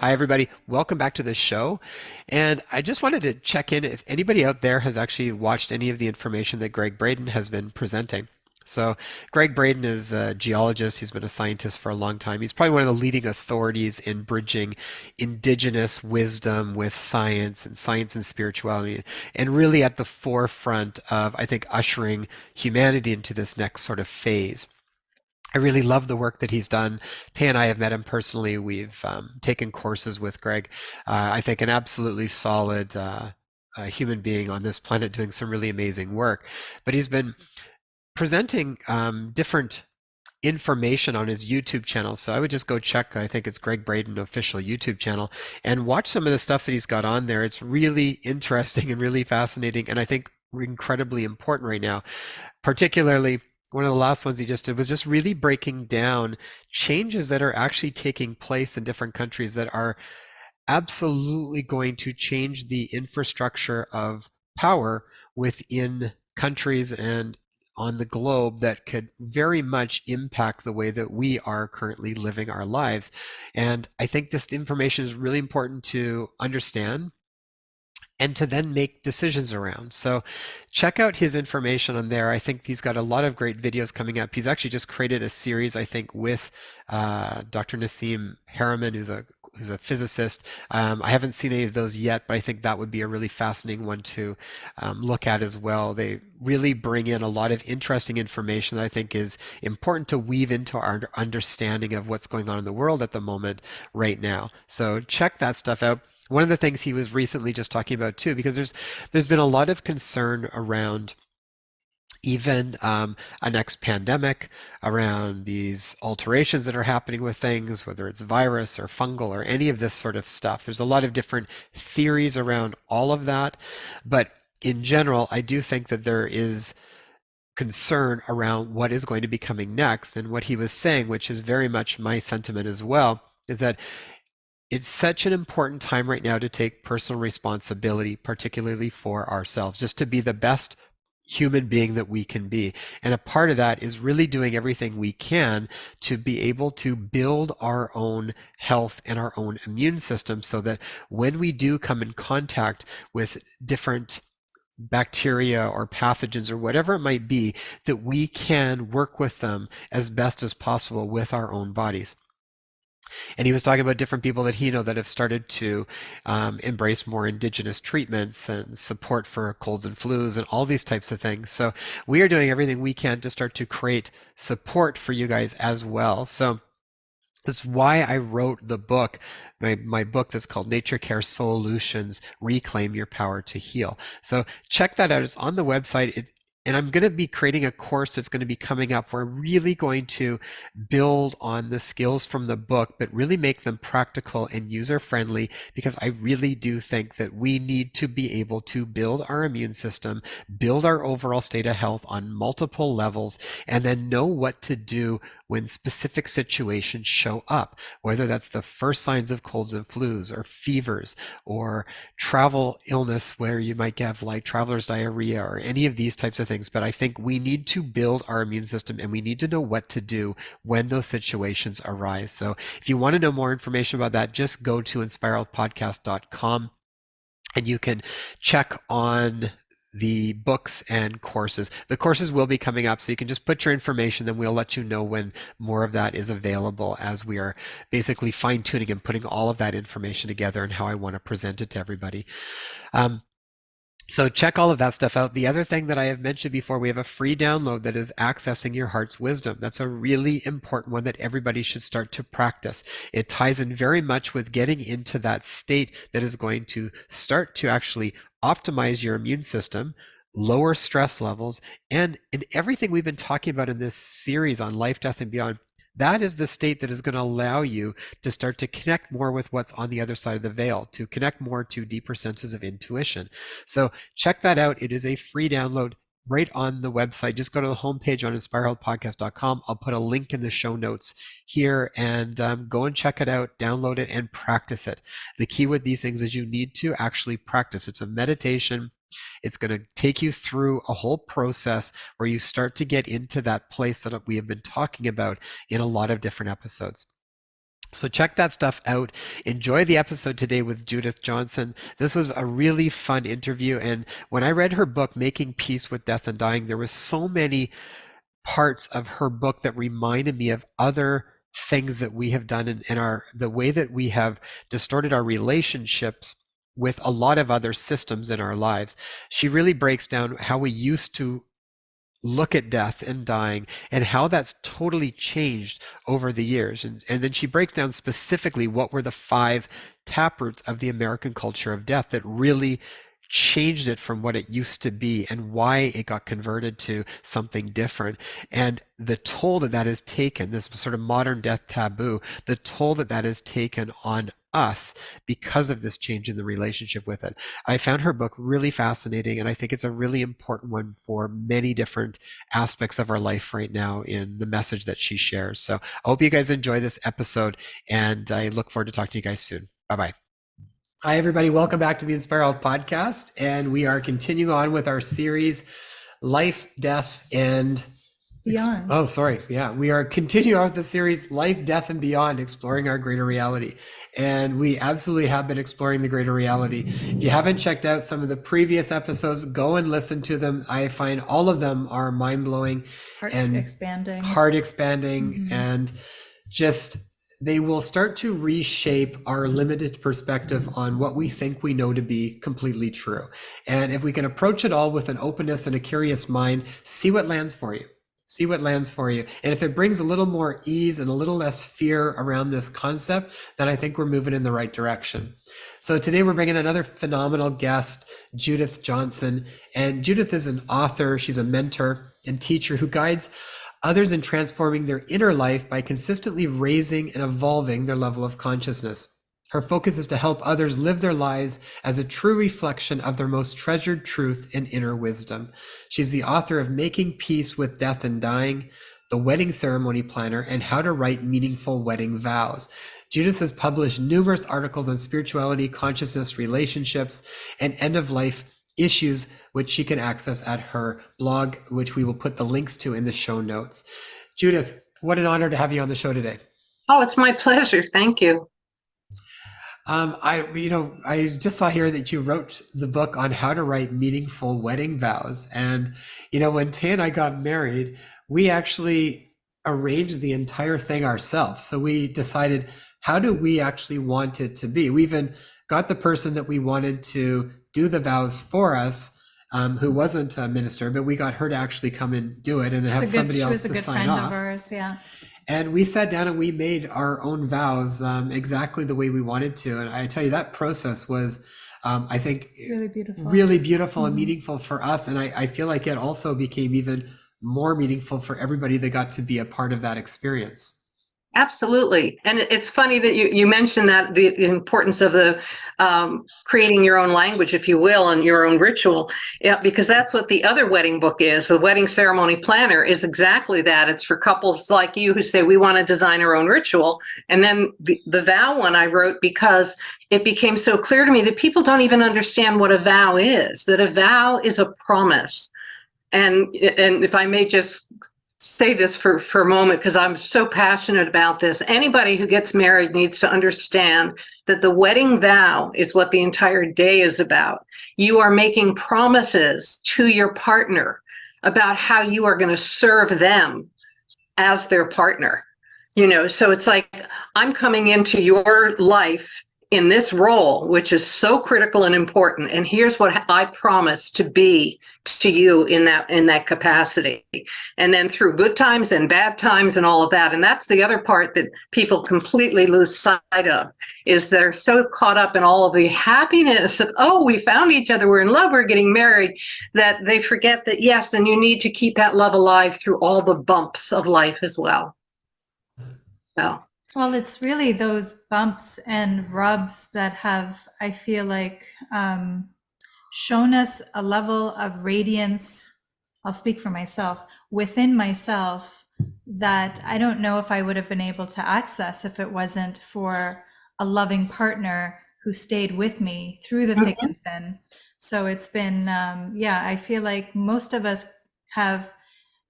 Hi, everybody. Welcome back to the show. And I just wanted to check in if anybody out there has actually watched any of the information that Greg Braden has been presenting. So, Greg Braden is a geologist. He's been a scientist for a long time. He's probably one of the leading authorities in bridging indigenous wisdom with science and spirituality, and really at the forefront of, I think, ushering humanity into this next sort of phase. I really love the work that he's done. Tay and I have met him personally. We've taken courses with Greg. I think an absolutely solid human being on this planet doing some really amazing work. But he's been presenting different information on his YouTube channel. So I would just go check, I think it's Greg Braden official YouTube channel, and watch some of the stuff that he's got on there. It's really interesting and really fascinating, and I think incredibly important right now. Particularly, one of the last ones he just did was just really breaking down changes that are actually taking place in different countries that are absolutely going to change the infrastructure of power within countries and on the globe that could very much impact the way that we are currently living our lives. And I think this information is really important to understand and to then make decisions around. So check out his information on there. I think he's got a lot of great videos coming up. He's actually just created a series, I think, with Dr. Nassim Harriman, who's a physicist. I haven't seen any of those yet, but I think that would be a really fascinating one to look at as well. They really bring in a lot of interesting information that I think is important to weave into our understanding of what's going on in the world at the moment right now. So check that stuff out. One of the things he was recently just talking about too, because there's been a lot of concern around even a next pandemic, around these alterations that are happening with things, whether it's virus or fungal or any of this sort of stuff. There's a lot of different theories around all of that, but in general, I do think that there is concern around what is going to be coming next. And what he was saying, which is very much my sentiment as well, is that it's such an important time right now to take personal responsibility, particularly for ourselves, just to be the best human being that we can be. And a part of that is really doing everything we can to be able to build our own health and our own immune system so that when we do come in contact with different bacteria or pathogens or whatever it might be, that we can work with them as best as possible with our own bodies. And he was talking about different people that he know that have started to embrace more indigenous treatments and support for colds and flus and all these types of things. So we are doing everything we can to start to create support for you guys as well. So that's why I wrote the book, my book that's called Nature Care Solutions, Reclaim Your Power to Heal. So check that out. It's on the website. And I'm going to be creating a course that's going to be coming up. We're really going to build on the skills from the book, but really make them practical and user friendly, because I really do think that we need to be able to build our immune system, build our overall state of health on multiple levels, and then know what to do when specific situations show up, whether that's the first signs of colds and flus or fevers or travel illness where you might have like traveler's diarrhea or any of these types of things. But I think we need to build our immune system and we need to know what to do when those situations arise. So if you want to know more information about that, just go to inspiredpodcast.com and you can check on the books and courses. The courses will be coming up, so you can just put your information, then we'll let you know when more of that is available, as we are basically fine tuning and putting all of that information together and how I want to present it to everybody. Um, so check all of that stuff out. The other thing that I have mentioned before, we have a free download that is accessing your heart's wisdom. That's a really important one that everybody should start to practice. It ties in very much with getting into that state that is going to start to actually optimize your immune system, lower stress levels, and in everything we've been talking about in this series on life, death, and beyond. That is the state that is going to allow you to start to connect more with what's on the other side of the veil, to connect more to deeper senses of intuition. So check that out. It is a free download right on the website. Just go to the homepage on inspiredpodcast.com. I'll put a link in the show notes here, and go and check it out, download it, and practice it. The key with these things is you need to actually practice. It's a meditation. It's going to take you through a whole process where you start to get into that place that we have been talking about in a lot of different episodes. So check that stuff out. Enjoy the episode today with Judith Johnson. This was a really fun interview. And when I read her book, Making Peace with Death and Dying, there was so many parts of her book that reminded me of other things that we have done in our the way that we have distorted our relationships with a lot of other systems in our lives. She really breaks down how we used to look at death and dying and how that's totally changed over the years. And then she breaks down specifically what were the five taproots of the American culture of death that really changed it from what it used to be and why it got converted to something different, and the toll that that has taken, this sort of modern death taboo, the toll that that has taken on us because of this change in the relationship with it. I found her book really fascinating, and I think it's a really important one for many different aspects of our life right now in the message that she shares. So I hope you guys enjoy this episode, and I look forward to talking to you guys soon. Bye bye. Hi, everybody. Welcome back to the Inspire Health podcast. And we are continuing on with our series, Life, Death, and Beyond. Oh, sorry. Yeah, we are continuing on with the series, Life, Death, and Beyond, exploring our greater reality. And we absolutely have been exploring the greater reality. If you haven't checked out some of the previous episodes, go and listen to them. I find all of them are mind-blowing and heart expanding, and just they will start to reshape our limited perspective on what we think we know to be completely true. And if we can approach it all with an openness and a curious mind, see what lands for you. See what lands for you. And if it brings a little more ease and a little less fear around this concept, then I think we're moving in the right direction. So today we're bringing another phenomenal guest, Judith Johnson. And Judith is an author. She's a mentor and teacher who guides others in transforming their inner life by consistently raising and evolving their level of consciousness. Her focus is to help others live their lives as a true reflection of their most treasured truth and inner wisdom. She's the author of Making Peace with Death and Dying, The Wedding Ceremony Planner, and How to Write Meaningful Wedding Vows. Judith has published numerous articles on spirituality, consciousness, relationships, and end-of-life issues, which she can access at her blog, which we will put the links to in the show notes. Judith, what an honor to have you on the show today. Oh, it's my pleasure. Thank you. I just saw here that you wrote the book on how to write meaningful wedding vows. And, when Tay and I got married, we actually arranged the entire thing ourselves. So we decided, how do we actually want it to be? We even got the person that we wanted to do the vows for us, who wasn't a minister, but we got her to actually come and do it and have somebody else to sign off. Of ours, yeah. And we sat down and we made our own vows exactly the way we wanted to. And I tell you, that process was, I think, really beautiful and meaningful for us. And I feel like it also became even more meaningful for everybody that got to be a part of that experience. Absolutely. And it's funny that you mentioned that the importance of the creating your own language, if you will, and your own ritual, because that's what the other wedding book is. The Wedding Ceremony Planner is exactly that. It's for couples like you who say, we want to design our own ritual. And then the vow one I wrote because it became so clear to me that people don't even understand what a vow is, that a vow is a promise. And if I may just say this for a moment, because I'm so passionate about this. Anybody who gets married needs to understand that the wedding vow is what the entire day is about. You are making promises to your partner about how you are going to serve them as their partner. So it's like, I'm coming into your life in this role, which is so critical and important. And here's what I promise to be to you in that capacity. And then through good times and bad times and all of that. And that's the other part that people completely lose sight of, is they're so caught up in all of the happiness and, oh, we found each other, we're in love, we're getting married, that they forget that, yes, and you need to keep that love alive through all the bumps of life as well. So. Well, it's really those bumps and rubs that have, I feel like, shown us a level of radiance, I'll speak for myself, within myself, that I don't know if I would have been able to access if it wasn't for a loving partner who stayed with me through the thick and thin. So it's been, I feel like most of us have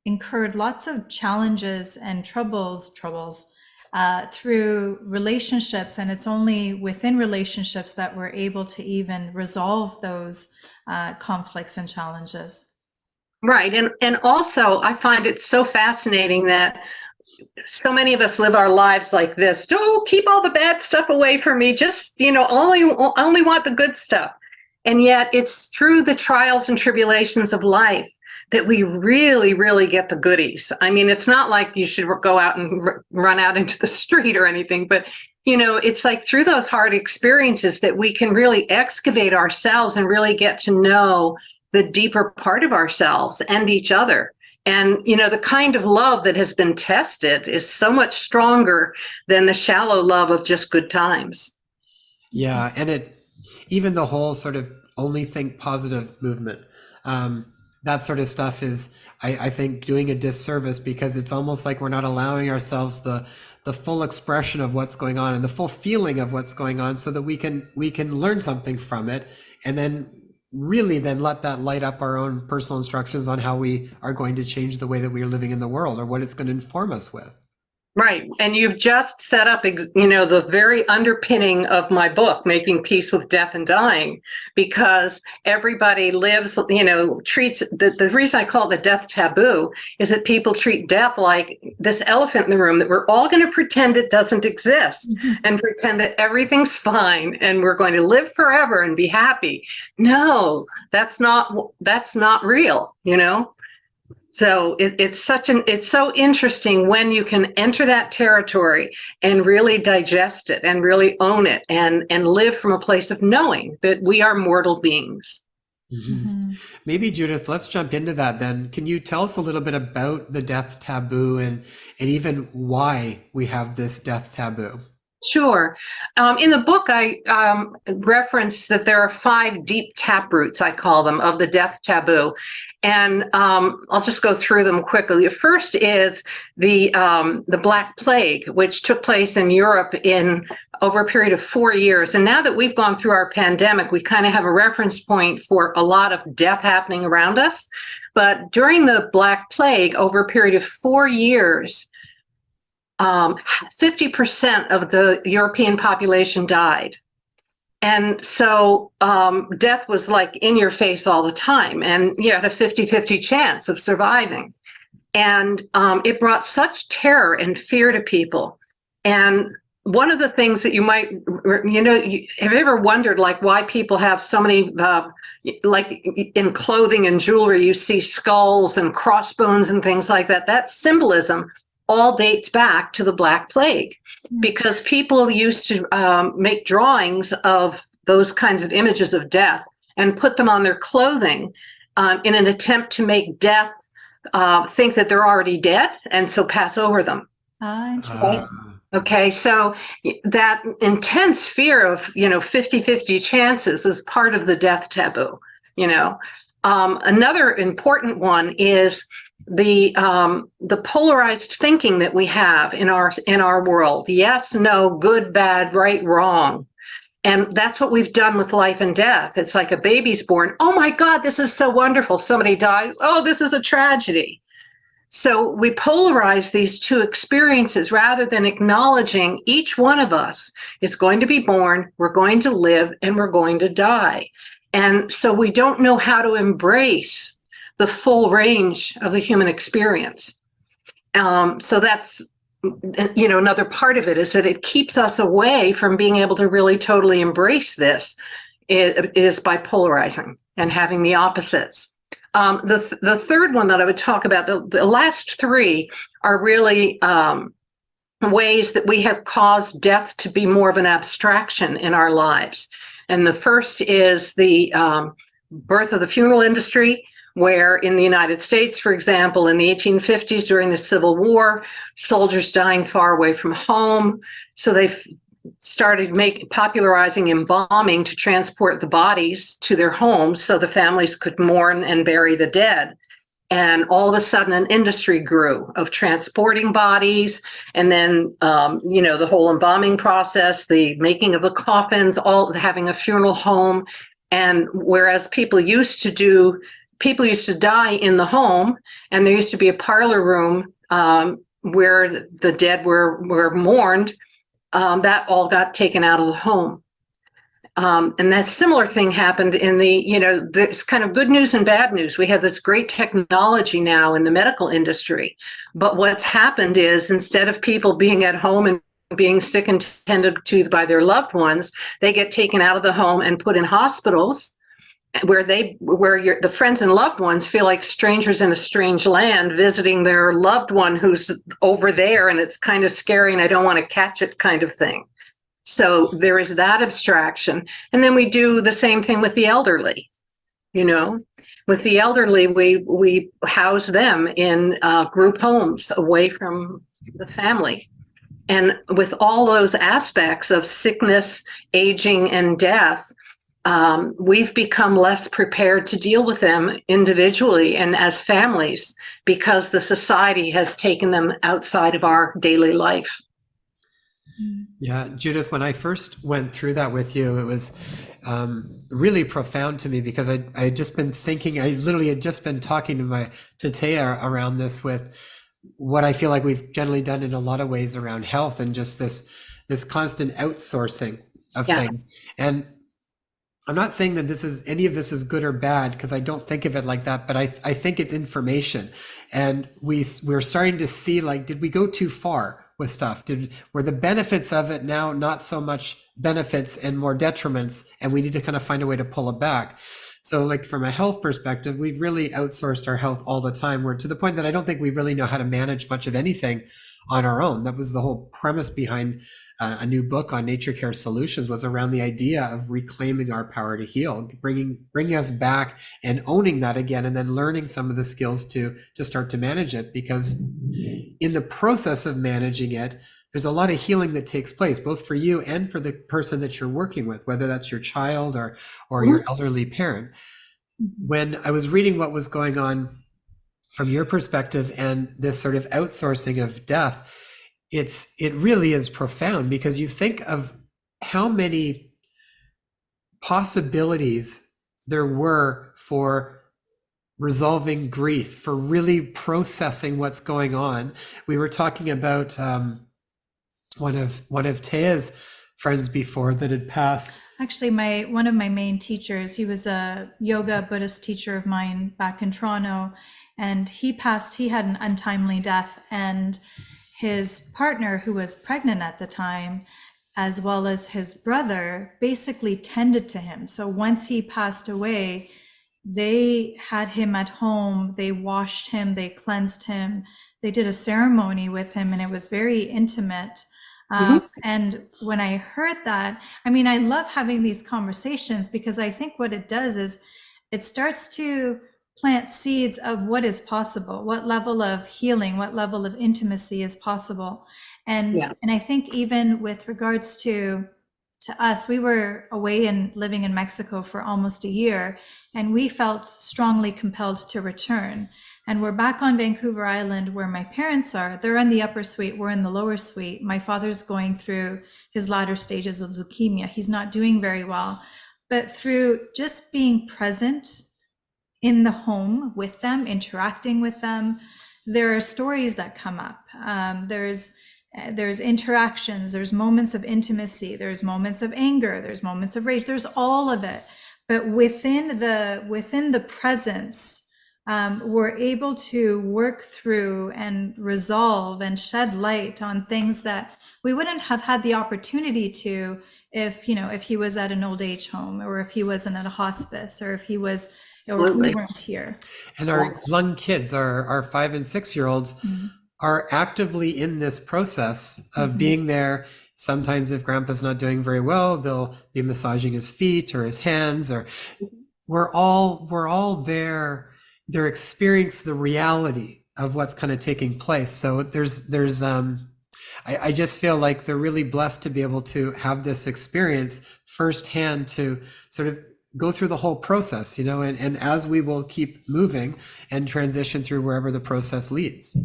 incurred lots of challenges and troubles, through relationships, and it's only within relationships that we're able to even resolve those conflicts and challenges. Right. And also I find it so fascinating that so many of us live our lives like this. Don't keep all the bad stuff away from me. Just, only want the good stuff. And yet it's through the trials and tribulations of life that we really, really get the goodies. I mean, it's not like you should go out and run out into the street or anything, but it's like through those hard experiences that we can really excavate ourselves and really get to know the deeper part of ourselves and each other. And, the kind of love that has been tested is so much stronger than the shallow love of just good times. Yeah. And even the whole sort of only think positive movement, that sort of stuff is, I think, doing a disservice, because it's almost like we're not allowing ourselves the full expression of what's going on and the full feeling of what's going on, so that we can learn something from it, and then really then let that light up our own personal instructions on how we are going to change the way that we are living in the world, or what it's going to inform us with. Right. And you've just set up, the very underpinning of my book, Making Peace with Death and Dying, because everybody lives, treats, the reason I call it the death taboo is that people treat death like this elephant in the room that we're all going to pretend it doesn't exist and pretend that everyth's fine and we're going to live forever and be happy. No, that's not real, So it's so interesting when you can enter that territory and really digest it and really own it and live from a place of knowing that we are mortal beings. Mm-hmm. Maybe, Judith, let's jump into that then. Can you tell us a little bit about the death taboo and even why we have this death taboo? Sure. In the book, I reference that there are 5 deep taproots, I call them, of the death taboo. And I'll just go through them quickly. The first is the Black Plague, which took place in Europe in over a period of 4 years. And now that we've gone through our pandemic, we kind of have a reference point for a lot of death happening around us. But during the Black Plague, over a period of 4 years, 50% of the European population died. And so death was like in your face all the time. And you had a 50-50 chance of surviving. And it brought such terror and fear to people. And one of the things that you might, have you ever wondered, like, why people have so many, like in clothing and jewelry, you see skulls and crossbones and things like that. That symbolism all dates back to the Black Plague, because people used to make drawings of those kinds of images of death and put them on their clothing in an attempt to make death think that they're already dead, and so pass over them. Interesting. Okay, so that intense fear of 50-50 chances is part of the death taboo. Another important one is the polarized thinking that we have in our world. Yes, no, good, bad, right, wrong. And that's what we've done with life and death. It's like a baby's born. Oh my God, this is so wonderful. Somebody dies. Oh, this is a tragedy. So we polarize these two experiences rather than acknowledging each one of us is going to be born, we're going to live, and we're going to die. And so we don't know how to embrace the full range of the human experience. So that's, another part of it is that it keeps us away from being able to really totally embrace this, is by polarizing and having the opposites. The third one that I would talk about, the last 3 are really ways that we have caused death to be more of an abstraction in our lives. And the first is the birth of the funeral industry, where in the United States, for example, in the 1850s during the Civil War, soldiers dying far away from home. So they've started popularizing embalming to transport the bodies to their homes so the families could mourn and bury the dead. And all of a sudden, an industry grew of transporting bodies, and then, the whole embalming process, the making of the coffins, all having a funeral home. And whereas people used to die in the home, and there used to be a parlor room where the dead were mourned, that all got taken out of the home. And that similar thing happened in there's kind of good news and bad news. We have this great technology now in the medical industry, but what's happened is instead of people being at home and being sick and tended to by their loved ones, they get taken out of the home and put in hospitals where the friends and loved ones feel like strangers in a strange land visiting their loved one who's over there, and it's kind of scary and I don't want to catch it kind of thing. So there is that abstraction. And then we do the same thing with the elderly. With the elderly, we house them in group homes away from the family. And with all those aspects of sickness, aging, and death, we've become less prepared to deal with them individually and as families because the society has taken them outside of our daily life. Yeah, Judith, when I first went through that with you, it was really profound to me because I had just been thinking, I literally had just been talking to Taya around this with what I feel like we've generally done in a lot of ways around health and just this constant outsourcing of things. And I'm not saying that any of this is good or bad because I don't think of it like that, but I think it's information. And we're starting to see, like, did we go too far with stuff? Were the benefits of it now not so much benefits and more detriments, and we need to kind of find a way to pull it back? So like from a health perspective, we've really outsourced our health all the time. We're to the point that I don't think we really know how to manage much of anything on our own. That was the whole premise behind a new book on nature care solutions, was around the idea of reclaiming our power to heal, bringing us back and owning that again, and then learning some of the skills to start to manage it. Because in the process of managing it, there's a lot of healing that takes place, both for you and for the person that you're working with, whether that's your child or your elderly parent. When I was reading what was going on from your perspective and this sort of outsourcing of death, it really is profound, because you think of how many possibilities there were for resolving grief, for really processing what's going on. We were talking about one of Taya's friends before that had passed. Actually, one of my main teachers, he was a yoga Buddhist teacher of mine back in Toronto, and he passed. He had an untimely death, and his partner, who was pregnant at the time, as well as his brother, basically tended to him. So once he passed away, they had him at home, they washed him, they cleansed him, they did a ceremony with him, and it was very intimate. And when I heard that, I mean, I love having these conversations because I think what it does is it starts to plant seeds of what is possible, what level of healing, what level of intimacy is possible. And I think even with regards to us, we were away and living in Mexico for almost a year, and we felt strongly compelled to return. And we're back on Vancouver Island where my parents are. They're in the upper suite, we're in the lower suite. My father's going through his latter stages of leukemia. He's not doing very well. But through just being present in the home with them, interacting with them, there are stories that come up. There's interactions, there's moments of intimacy, there's moments of anger, there's moments of rage, there's all of it. But within the presence, we're able to work through and resolve and shed light on things that we wouldn't have had the opportunity to if he was at an old age home, or if he wasn't at a hospice, or if we weren't here. And our young kids, our 5 and 6 year olds, are actively in this process of being there. Sometimes if grandpa's not doing very well, they'll be massaging his feet or his hands, or we're all there. They're experiencing the reality of what's kind of taking place. So I just feel like they're really blessed to be able to have this experience firsthand, to sort of go through the whole process, and as we will keep moving and transition through wherever the process leads.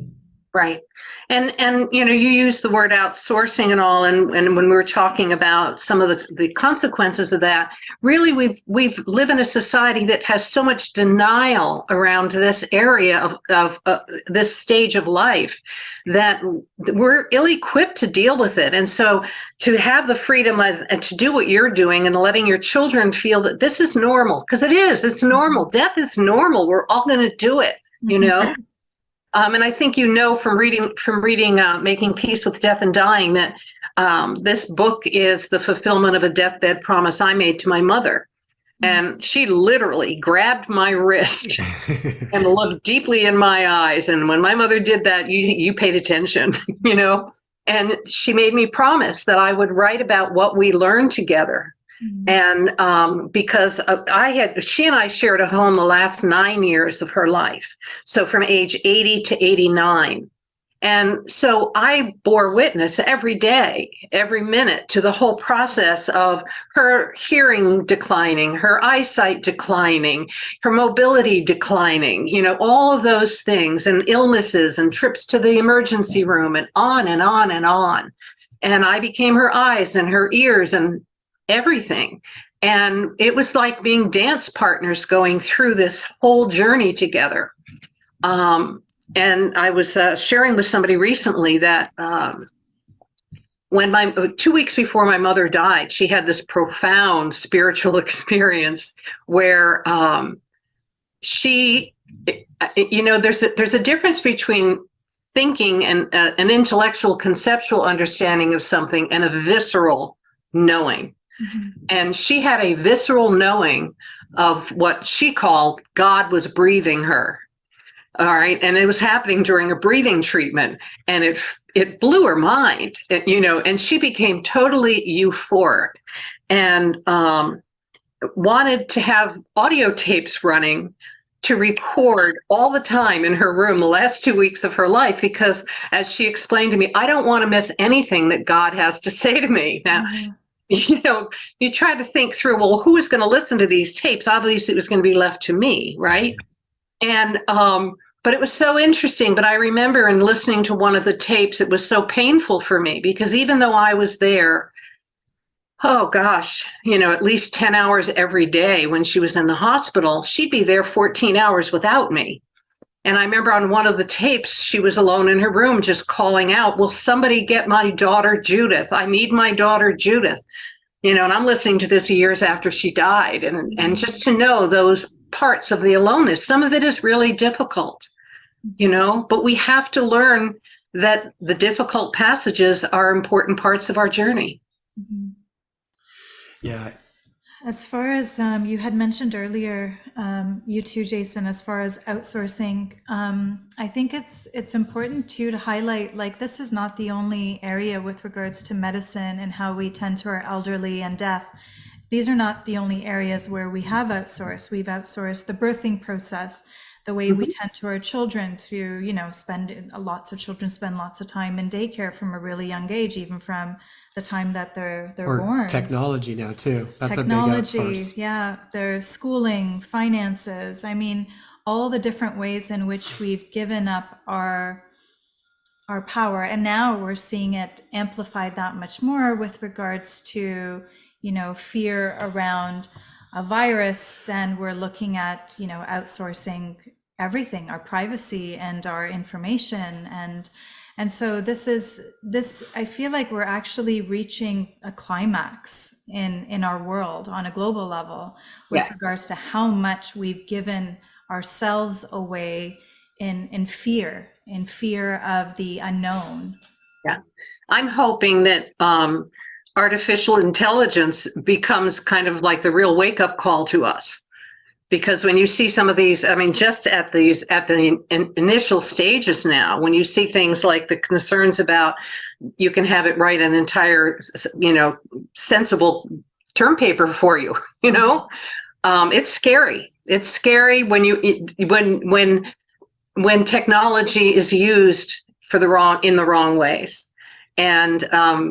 Right. And you know, you use the word outsourcing and all, and when we were talking about some of the consequences of that, really we've live in a society that has so much denial around this area of this stage of life that we're ill-equipped to deal with it. And so to have the freedom and to do what you're doing and letting your children feel that this is normal, because it's normal. Death is normal. We're all going to do it, you know? And I think you know from reading Making Peace with Death and Dying that this book is the fulfillment of a deathbed promise I made to my mother. And she literally grabbed my wrist and looked deeply in my eyes. And when my mother did that, you paid attention, you know, and she made me promise that I would write about what we learned together. And because she and I shared a home the last 9 years of her life. So from age 80 to 89. And so I bore witness every day, every minute to the whole process of her hearing declining, her eyesight declining, her mobility declining, you know, all of those things, and illnesses and trips to the emergency room and on and on and on. And I became her eyes and her ears and everything. And it was like being dance partners going through this whole journey together. And I was sharing with somebody recently that when 2 weeks before my mother died, she had this profound spiritual experience where she, you know, there's a difference between thinking and an intellectual conceptual understanding of something and a visceral knowing. And she had a visceral knowing of what she called God was breathing her. All right. And it was happening during a breathing treatment, and it blew her mind, you know, and she became totally euphoric and wanted to have audio tapes running to record all the time in her room the last 2 weeks of her life, because as she explained to me, I don't want to miss anything that God has to say to me. Now, you know, you try to think through, well, who is going to listen to these tapes? Obviously, it was going to be left to me, right? And but it was so interesting. But I remember in listening to one of the tapes, it was so painful for me because even though I was there, oh gosh, you know, at least 10 hours every day when she was in the hospital, she'd be there 14 hours without me. And I remember on one of the tapes, she was alone in her room just calling out, will somebody get my daughter, Judith? I need my daughter, Judith. You know, and I'm listening to this years after she died. And just to know those parts of the aloneness, some of it is really difficult, you know, but we have to learn that the difficult passages are important parts of our journey. Yeah. As far as you had mentioned earlier, you too, Jason, as far as outsourcing, I think it's important too to highlight, like, this is not the only area with regards to medicine and how we tend to our elderly and death. These are not the only areas where we have outsourced. We've outsourced the birthing process, the way we tend to our children through, you know, lots of children spend lots of time in daycare from a really young age, even from the time that they're born. Technology now too. That's technology, a big outsource. Yeah, their schooling, finances. I mean, all the different ways in which we've given up our power, and now we're seeing it amplified that much more with regards to, you know, fear around a virus. Then we're looking at, you know, outsourcing everything, our privacy and our information, and so this I feel like we're actually reaching a climax in our world on a global level with regards to how much we've given ourselves away in fear of the unknown. Yeah. I'm hoping that artificial intelligence becomes kind of like the real wake-up call to us. Because when you see some of these, I mean, just at the initial stages now, when you see things like the concerns about you can have it write an entire, you know, sensible term paper for you, you know, it's scary. It's scary when when technology is used in the wrong ways. And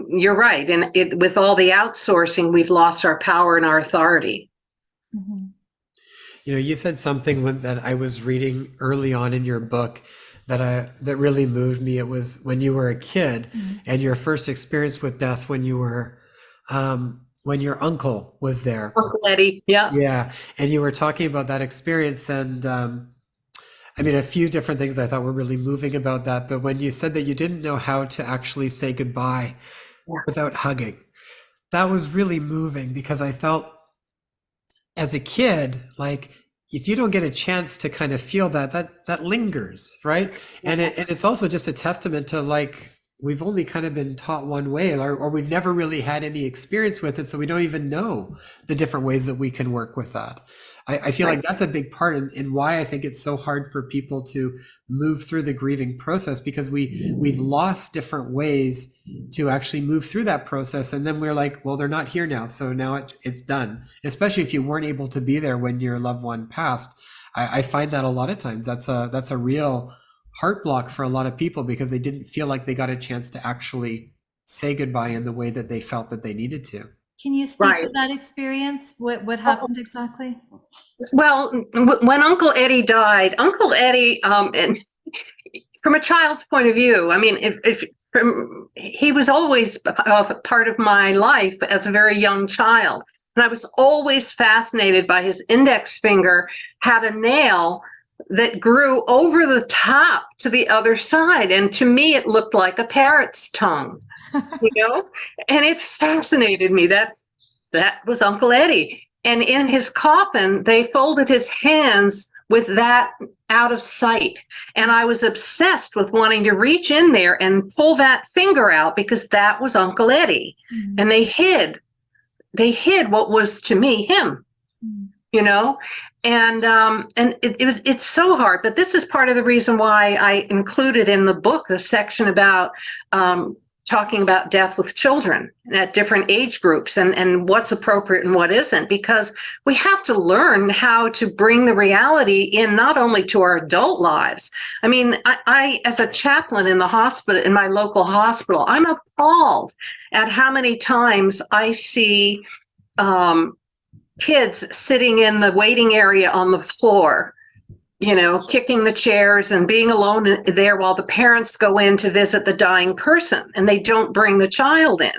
you're right. And with all the outsourcing, we've lost our power and our authority. You know, you said something that I was reading early on in your book that really moved me. It was when you were a kid Mm. and your first experience with death when your uncle was there. Uncle Eddie. Yeah. Yeah, and you were talking about that experience, and I mean, a few different things I thought were really moving about that. But when you said that you didn't know how to actually say goodbye Yeah. without hugging, that was really moving because I felt as a kid, like if you don't get a chance to kind of feel that lingers, right? And it's also just a testament to like we've only kind of been taught one way, or we've never really had any experience with it, so we don't even know the different ways that we can work with that. I feel Right. like that's a big part in why I think it's so hard for people to move through the grieving process, because we've lost different ways to actually move through that process, and then we're like, well, they're not here now, so now it's done. Especially if you weren't able to be there when your loved one passed. I find that a lot of times that's a real heart block for a lot of people because they didn't feel like they got a chance to actually say goodbye in the way that they felt that they needed to. Can you speak Right. to that experience? What happened exactly? Well, when Uncle Eddie died, Uncle Eddie, and from a child's point of view, I mean, if from he was always a part of my life as a very young child, and I was always fascinated by his index finger had a nail that grew over the top to the other side, and to me, it looked like a parrot's tongue, you know, and it fascinated me. That was Uncle Eddie. And in his coffin, they folded his hands with that out of sight. And I was obsessed with wanting to reach in there and pull that finger out because that was Uncle Eddie. Mm. And they hid what was to me him, Mm. you know? And it's so hard. But this is part of the reason why I included in the book the section about talking about death with children at different age groups and what's appropriate and what isn't, because we have to learn how to bring the reality in not only to our adult lives. I mean, I as a chaplain in the hospital, in my local hospital, I'm appalled at how many times I see kids sitting in the waiting area on the floor, you know, kicking the chairs and being alone there while the parents go in to visit the dying person and they don't bring the child in.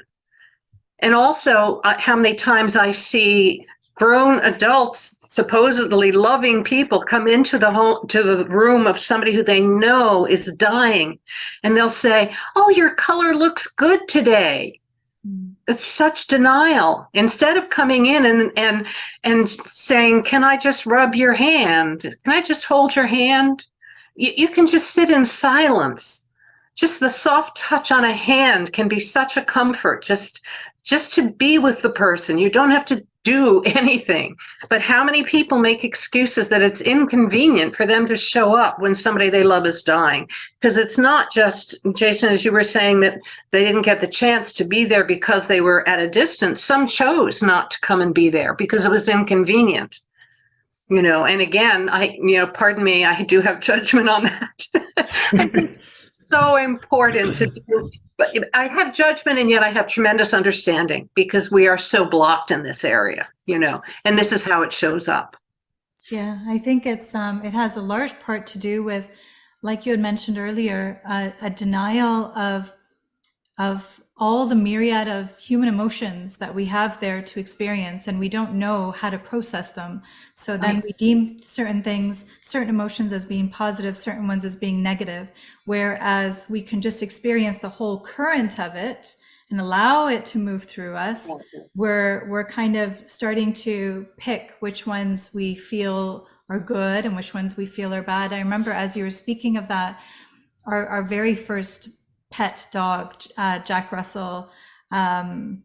And also how many times I see grown adults, supposedly loving people, come into the home, to the room of somebody who they know is dying, and they'll say, "Oh, your color looks good today." It's such denial. Instead of coming in and saying, "Can I just rub your hand? Can I just hold your hand?" You can just sit in silence. Just the soft touch on a hand can be such a comfort. Just to be with the person. You don't have to do anything. But how many people make excuses that it's inconvenient for them to show up when somebody they love is dying? Because it's not just, Jason, as you were saying, that they didn't get the chance to be there because they were at a distance. Some chose not to come and be there because it was inconvenient. You know, and again, pardon me, I do have judgment on that. I think it's so important to do. But I have judgment, and yet I have tremendous understanding because we are so blocked in this area, you know, and this is how it shows up. Yeah, I think it has a large part to do with, like you had mentioned earlier, a denial of all the myriad of human emotions that we have there to experience, and we don't know how to process them. So then we deem certain things, certain emotions as being positive, certain ones as being negative, whereas we can just experience the whole current of it and allow it to move through us. We're kind of starting to pick which ones we feel are good and which ones we feel are bad. I remember as you were speaking of that, our very first pet dog, Jack Russell,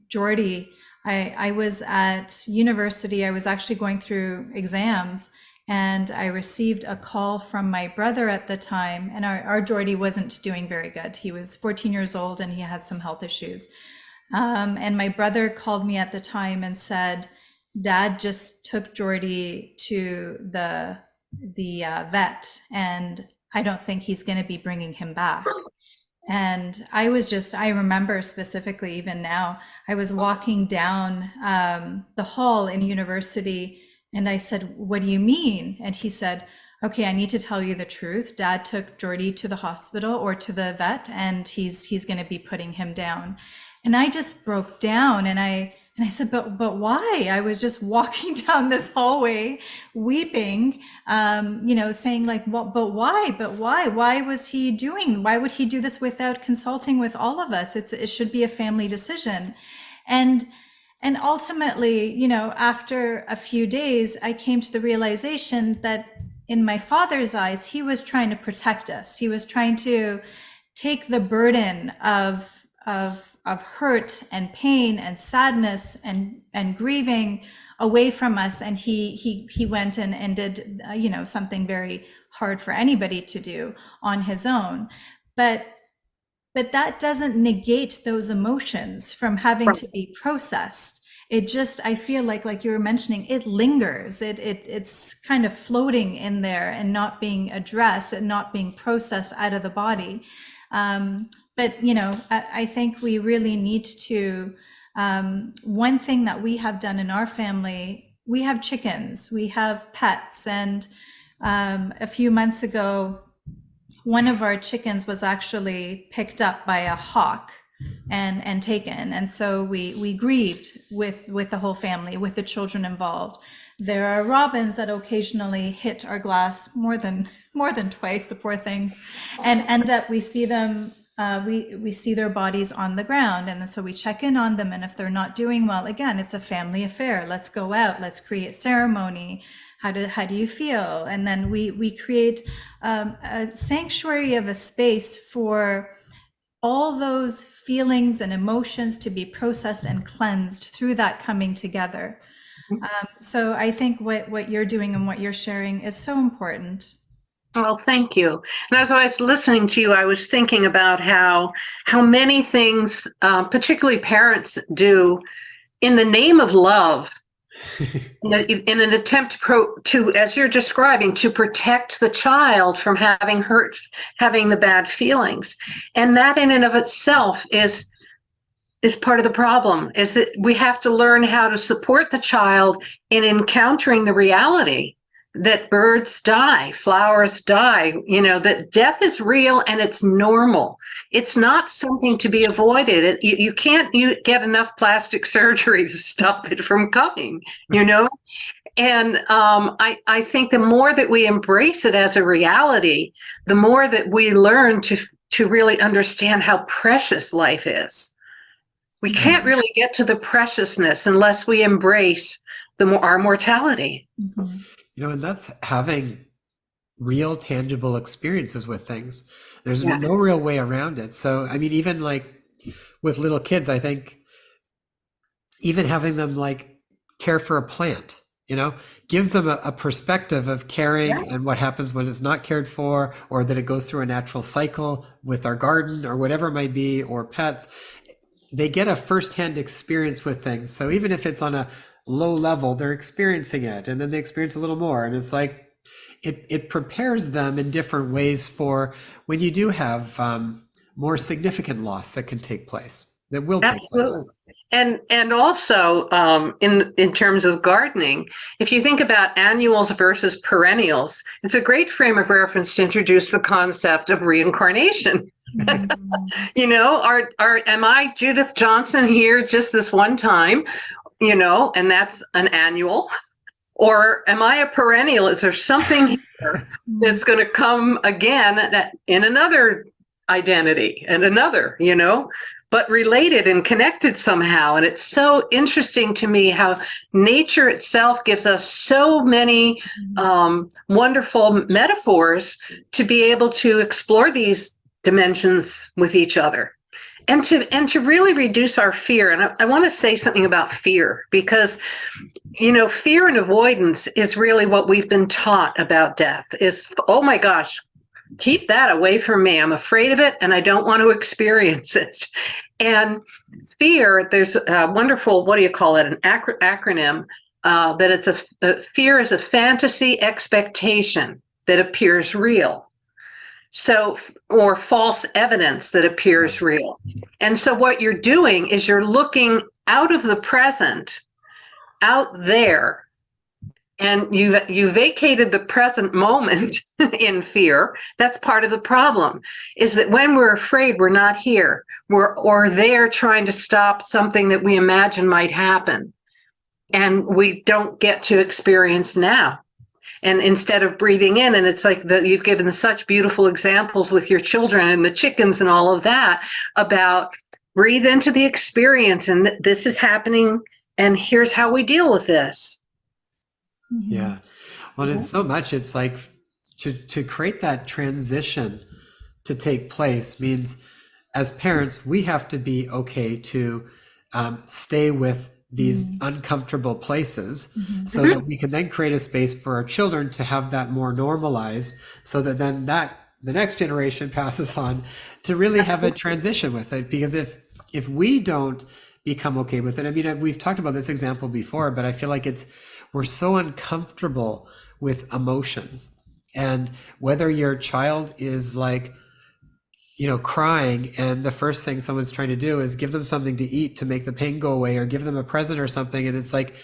Geordie. I was at university. I was actually going through exams, and I received a call from my brother at the time. And our Geordie wasn't doing very good. He was 14 years old, and he had some health issues. And my brother called me at the time and said, "Dad just took Geordie to the vet, and I don't think he's going to be bringing him back." And I remember specifically, even now, I was walking down the hall in university, and I said, "What do you mean?" And he said, okay, I need to tell you the truth. Dad took Jordy to the hospital or to the vet, and he's going to be putting him down. And I just broke down, and I said, but why? I was just walking down this hallway, weeping, saying like, well, but why? But why? Why was he doing? Why would he do this without consulting with all of us? It should be a family decision, and. And ultimately, after a few days, I came to the realization that in my father's eyes, he was trying to protect us. He was trying to take the burden of hurt and pain and sadness and grieving away from us. And he went and did, something very hard for anybody to do on his own. But that doesn't negate those emotions from having to be processed. It just, I feel like you were mentioning, it lingers. It's kind of floating in there and not being addressed and not being processed out of the body. But I think we really need to. One thing that we have done in our family, we have chickens, we have pets, and a few months ago, one of our chickens was actually picked up by a hawk and taken. And so we grieved with the whole family, with the children involved. There are robins that occasionally hit our glass more than twice, the poor things, and end up, we see them, we see their bodies on the ground. And so we check in on them. And if they're not doing well, again, it's a family affair. Let's go out, let's create ceremony. How do you feel? And then we create a sanctuary of a space for all those feelings and emotions to be processed and cleansed through that coming together. So I think what you're doing and what you're sharing is so important. Well, thank you. And as I was listening to you, I was thinking about how many things, particularly parents, do in the name of love. In an attempt to, as you're describing, to protect the child from having the bad feelings. And that in and of itself is part of the problem, is that we have to learn how to support the child in encountering the reality that birds die, flowers die, that death is real and it's normal. It's not something to be avoided. You can't get enough plastic surgery to stop it from coming, And I think the more that we embrace it as a reality, the more that we learn to really understand how precious life is. We can't really get to the preciousness unless we embrace our mortality. Mm-hmm. And that's having real tangible experiences with things. There's no real way around it. So, I mean, even like with little kids, I think even having them like care for a plant, gives them a perspective of caring and what happens when it's not cared for, or that it goes through a natural cycle with our garden or whatever it might be, or pets. They get a firsthand experience with things. So even if it's on a low level, they're experiencing it, and then they experience a little more. And it's like, it prepares them in different ways for when you do have more significant loss that can take place, that will take place. And also in terms of gardening, if you think about annuals versus perennials, it's a great frame of reference to introduce the concept of reincarnation. Am I Judith Johnson here just this one time, and that's an annual? Or am I a perennial? Is there something here that's going to come again in another identity and another, but related and connected somehow? And it's so interesting to me how nature itself gives us so many wonderful metaphors to be able to explore these dimensions with each other. And to really reduce our fear. And I want to say something about fear, because, fear and avoidance is really what we've been taught about death is, oh my gosh, keep that away from me. I'm afraid of it and I don't want to experience it. And fear, there's a wonderful, what do you call it, an acronym, that fear is a fantasy expectation that appears real. So, or false evidence that appears real. And so what you're doing is you're looking out of the present, out there, and you vacated the present moment in fear. That's part of the problem, is that when we're afraid, we're not here. Or there trying to stop something that we imagine might happen. And we don't get to experience now. And instead of breathing in, and it's like you've given such beautiful examples with your children and the chickens and all of that, about breathe into the experience, and this is happening, and here's how we deal with this. Yeah. Well, it's so much, it's like to create that transition to take place means, as parents, we have to be okay to stay with these uncomfortable places so that we can then create a space for our children to have that more normalized, so that then the next generation passes on to really have a transition with it. Because if we don't become okay with it, I mean, we've talked about this example before, but I feel like we're so uncomfortable with emotions. And whether your child is like, crying, and the first thing someone's trying to do is give them something to eat to make the pain go away, or give them a present or something. And it's like,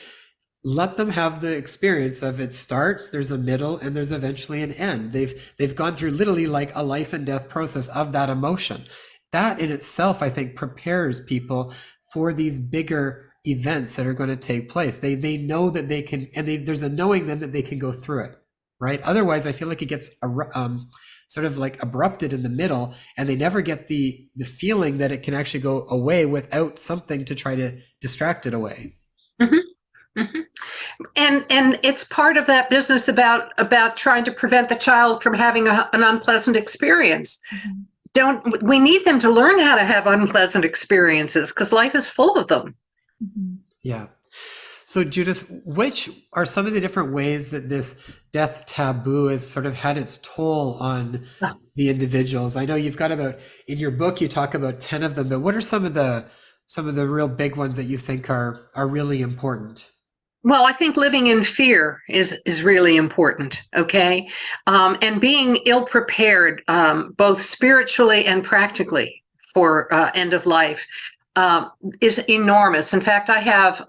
let them have the experience of it starts, there's a middle, and there's eventually an end. They've gone through literally like a life and death process of that emotion. That in itself, I think, prepares people for these bigger events that are going to take place. They know that they can, and there's a knowing then that they can go through it, right? Otherwise, I feel like it gets sort of like abrupted in the middle, and they never get the feeling that it can actually go away without something to try to distract it away. Mm-hmm. Mm-hmm. And it's part of that business about trying to prevent the child from having an unpleasant experience. We need them to learn how to have unpleasant experiences, because life is full of them. Yeah. So Judith, which are some of the different ways that this death taboo has sort of had its toll on the individuals? I know you've got in your book, you talk about 10 of them, but what are some of the real big ones that you think are really important? Well, I think living in fear is really important, okay? And being ill-prepared, both spiritually and practically, for end of life is enormous. In fact, I have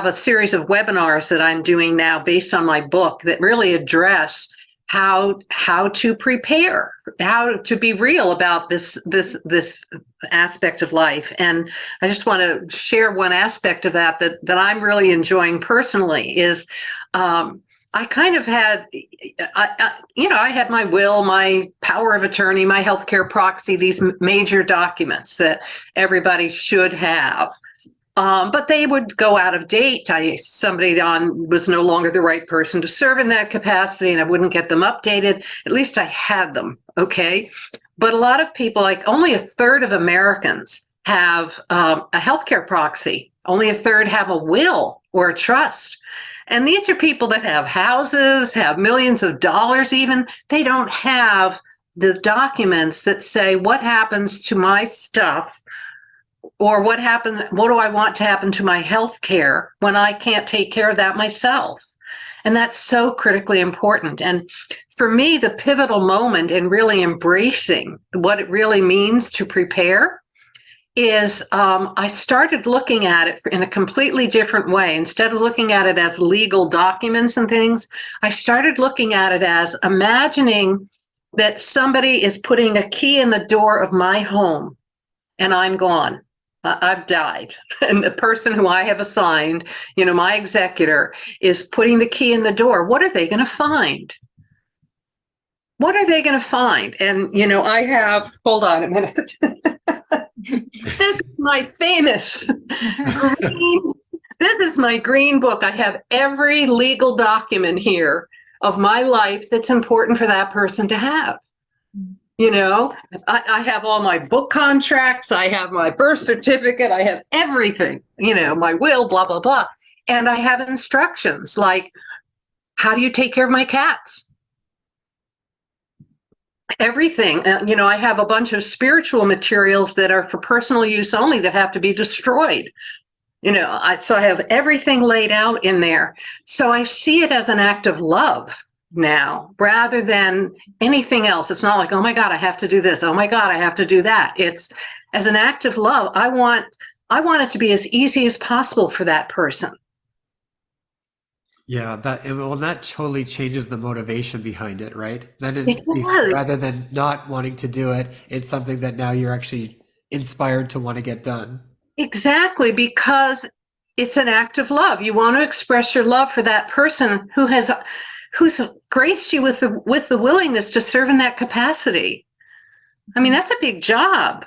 a series of webinars that I'm doing now based on my book that really address how to prepare, how to be real about this aspect of life. And I just want to share one aspect of that I'm really enjoying personally is I kind of had, I had my will, my power of attorney, my healthcare proxy, these major documents that everybody should have. But they would go out of date. Somebody was no longer the right person to serve in that capacity, and I wouldn't get them updated. At least I had them, okay? But a lot of people, like only a third of Americans have a healthcare proxy. Only a third have a will or a trust. And these are people that have houses, have millions of dollars even. They don't have the documents that say what happens to my stuff, or what do I want to happen to my health care when I can't take care of that myself? And that's so critically important. And for me, the pivotal moment in really embracing what it really means to prepare is I started looking at it in a completely different way. Instead of looking at it as legal documents and things, I started looking at it as imagining that somebody is putting a key in the door of my home and I'm gone. I've died. And the person who I have assigned, my executor, is putting the key in the door. What are they going to find? What are they going to find? And, I have, hold on a minute. This is my famous this is my green book. I have every legal document here of my life that's important for that person to have. I have all my book contracts, I have my birth certificate, I have everything, my will, blah, blah, blah. And I have instructions like, how do you take care of my cats? Everything. I have a bunch of spiritual materials that are for personal use only that have to be destroyed. So I have everything laid out in there. So I see it as an act of love now, rather than anything else. It's not like, oh my God, I have to do this. Oh my God, I have to do that. It's as an act of love. I want it to be as easy as possible for that person. Yeah, that totally changes the motivation behind it, right? It does. Rather than not wanting to do it, it's something that now you're actually inspired to want to get done. Exactly, because it's an act of love. You want to express your love for that person who's graced you with the willingness to serve in that capacity. I mean, that's a big job.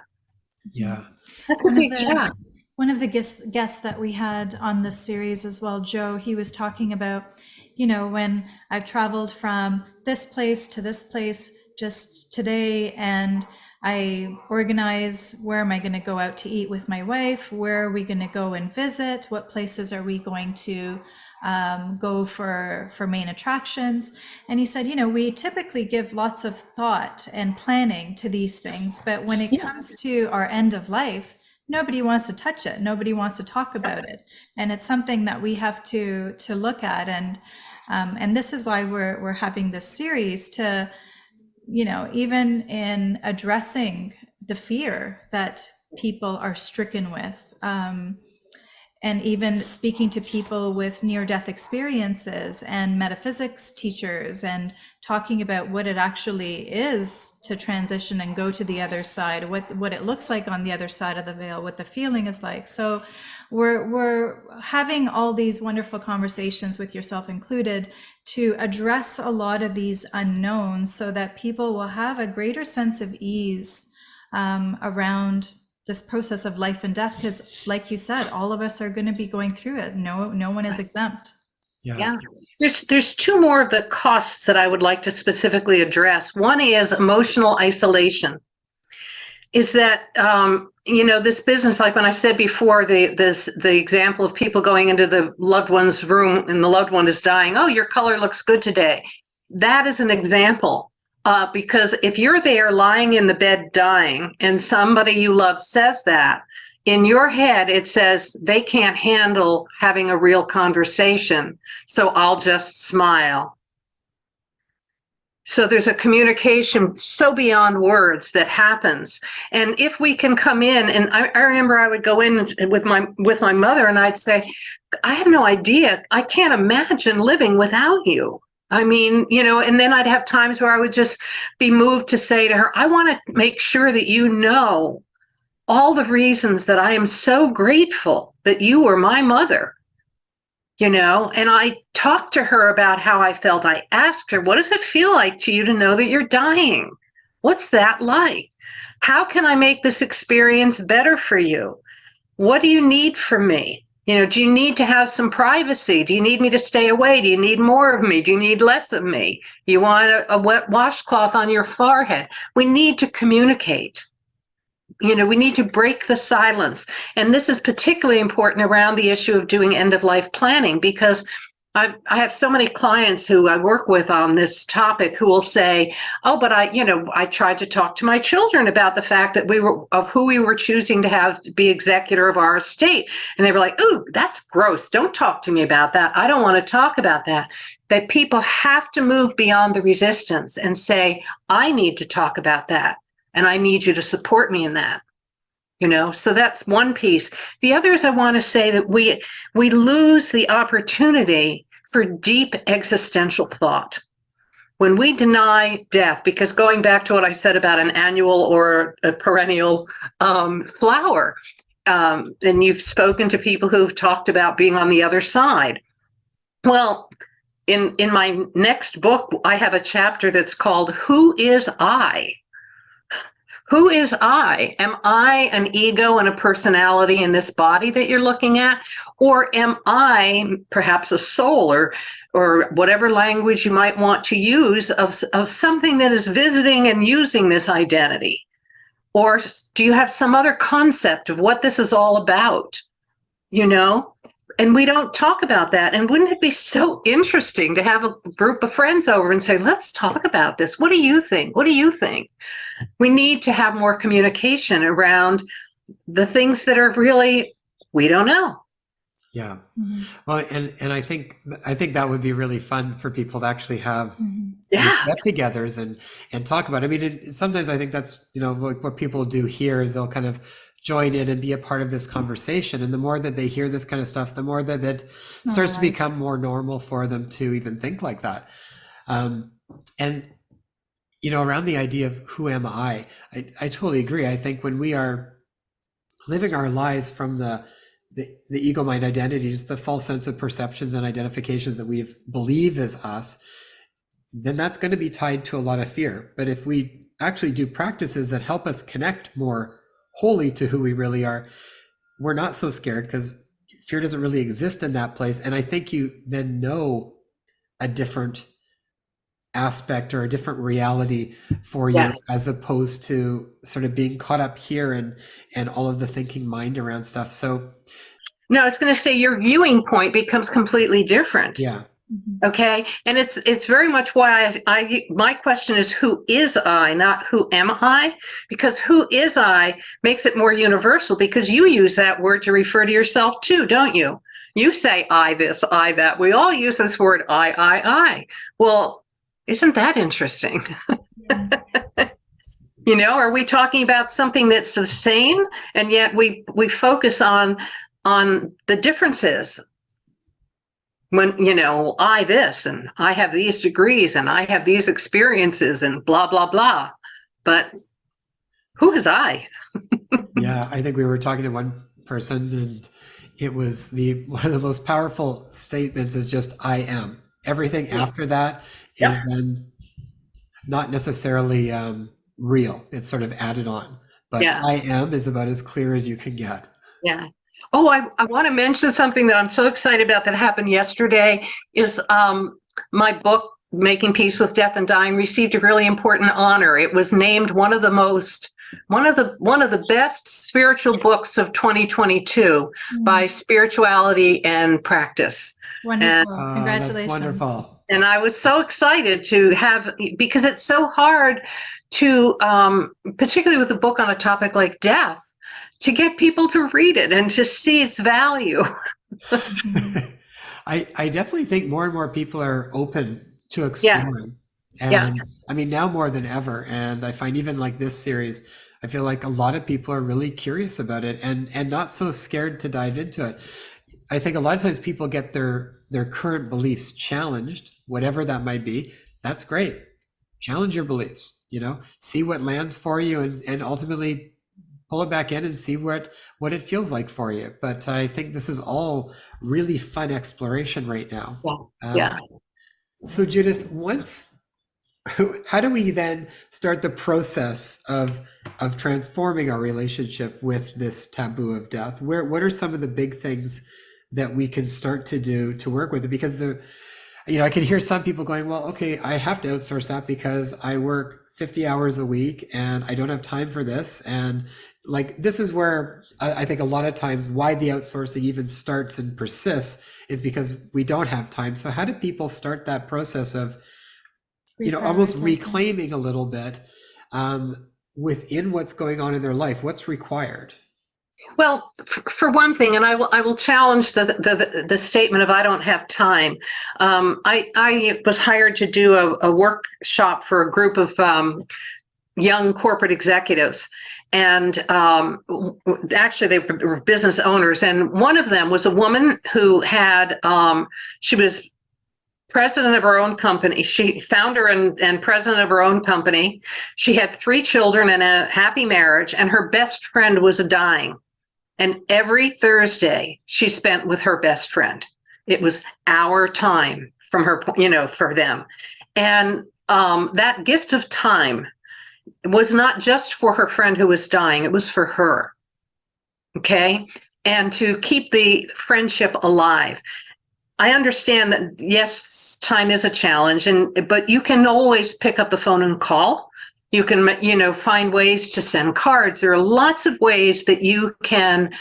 Yeah. That's a big job. One of the guests that we had on this series as well, Joe, he was talking about, when I've traveled from this place to this place just today, and I organize, where am I going to go out to eat with my wife? Where are we going to go and visit? What places are we going to go for main attractions? And he said, we typically give lots of thought and planning to these things, but when it comes to our end of life, nobody wants to touch it. Nobody wants to talk about it. And it's something that we have to look at. And this is why we're having this series to, even in addressing the fear that people are stricken with, and even speaking to people with near-death experiences and metaphysics teachers, and talking about what it actually is to transition and go to the other side, what it looks like on the other side of the veil, what the feeling is like. So we're having all these wonderful conversations, with yourself included, to address a lot of these unknowns so that people will have a greater sense of ease around this process of life and death, because like you said, all of us are going to be going through it. No one is exempt. Yeah. There's two more of the costs that I would like to specifically address. One is emotional isolation. Is that this business, like when I said before, the example of people going into the loved one's room and the loved one is dying. Oh, your color looks good today. That is an example. Because if you're there lying in the bed dying and somebody you love says that, in your head it says they can't handle having a real conversation, so I'll just smile. So there's a communication so beyond words that happens. And if we can come in, and I remember I would go in with my mother and I'd say, I have no idea. I can't imagine living without you. I mean, and then I'd have times where I would just be moved to say to her, I want to make sure that you know all the reasons that I am so grateful that you were my mother, and I talked to her about how I felt. I asked her, what does it feel like to you to know that you're dying? What's that like? How can I make this experience better for you? What do you need from me? Do you need to have some privacy? Do you need me to stay away? Do you need more of me? Do you need less of me? You want a wet washcloth on your forehead? We need to communicate. We need to break the silence. And this is particularly important around the issue of doing end-of-life planning, because I have so many clients who I work with on this topic who will say, oh, but I tried to talk to my children about the fact that who we were choosing to have be executor of our estate. And they were like, ooh, that's gross. Don't talk to me about that. I don't want to talk about that. That people have to move beyond the resistance and say, I need to talk about that. And I need you to support me in that. So that's one piece. The other is, I want to say that we lose the opportunity for deep existential thought when we deny death, because going back to what I said about an annual or a perennial flower, and you've spoken to people who've talked about being on the other side. Well, in my next book, I have a chapter that's called Who is I? Who is I? Am I an ego and a personality in this body that you're looking at? Or am I perhaps a soul, or whatever language you might want to use of something that is visiting and using this identity? Or do you have some other concept of what this is all about? And we don't talk about that. And wouldn't it be so interesting to have a group of friends over and say, let's talk about this. What do you think? What do you think? We need to have more communication around the things that are really, we don't know. Yeah. Mm-hmm. Well, and I think that would be really fun for people to actually have get-togethers and talk about it. I mean, sometimes I think that's, like what people do here is they'll kind of join in and be a part of this conversation. And the more that they hear this kind of stuff, the more that it It's starts to normalized. become more normal for them to even think like that. And around the idea of who am I totally agree. I think when we are living our lives from the ego mind identities, the false sense of perceptions and identifications that we believe is us, then that's going to be tied to a lot of fear. But if we actually do practices that help us connect more wholly to who we really are, we're not so scared because fear doesn't really exist in that place. And I think you then know a different aspect or a different reality for you, Yes. as opposed to sort of being caught up here and all of the thinking mind around stuff. So No, I was going to say your viewing point becomes completely different. yeah. Mhm. Okay. And it's very much why my question is, who is I, not who am I? Because who is I makes it more universal, because you use that word to refer to yourself too, don't you? You say I this, I that. We all use this word I. Well, isn't that interesting? Yeah. Are we talking about something that's the same, and yet we focus on the differences? When, I this, and I have these degrees, and I have these experiences, and blah, blah, blah. But who is I? Yeah, I think we were talking to one person, and it was one of the most powerful statements is just I am. Everything after that is Yep. then not necessarily real. It's sort of added on. But Yeah. I am is about as clear as you can get. Yeah. Oh, I want to mention something that I'm so excited about that happened yesterday is my book, Making Peace with Death and Dying, received a really important honor. It was named one of the best spiritual books of 2022 by Spirituality and Practice. Wonderful. That's Congratulations. wonderful. And I was so excited to have, because it's so hard to, particularly with a book on a topic like death, to get people to read it and to see its value. I definitely think more and more people are open to exploring. Yeah. And I mean, now more than ever. And I find even like this series, I feel like a lot of people are really curious about it and not so scared to dive into it. I think a lot of times people get their current beliefs challenged, whatever that might be. That's great. Challenge your beliefs, see what lands for you, and ultimately pull it back in and see what it feels like for you. But I think this is all really fun exploration right now. Yeah. So Judith, how do we then start the process of transforming our relationship with this taboo of death? What are some of the big things that we can start to do to work with it? Because I can hear some people going, well, okay, I have to outsource that because I work 50 hours a week and I don't have time for this. And like, this is where I think a lot of times why the outsourcing even starts and persists is because we don't have time. So how do people start that process of, almost reclaiming a little bit within what's going on in their life? What's required? Well, for one thing, and I will challenge the statement of I don't have time. I was hired to do a workshop for a group of young corporate executives, and actually they were business owners. And one of them was a woman who had she was president of her own company. She founder and president of her own company. She had 3 children and a happy marriage, and her best friend was dying. And every Thursday she spent with her best friend. It was our time from her, for them. And that gift of time was not just for her friend who was dying, it was for her. Okay. And to keep the friendship alive. I understand that, yes, time is a challenge, but you can always pick up the phone and call. You can, find ways to send cards. There are lots of ways that you can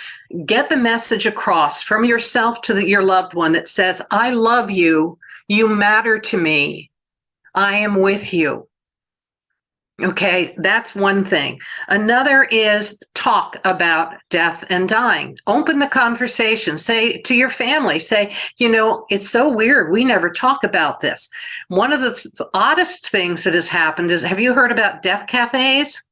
get the message across from yourself to your loved one that says, I love you. You matter to me. I am with you. Okay, that's one thing. Another is talk about death and dying. Open the conversation. Say to your family, it's so weird. We never talk about this. One of the oddest things that has happened is, have you heard about death cafes?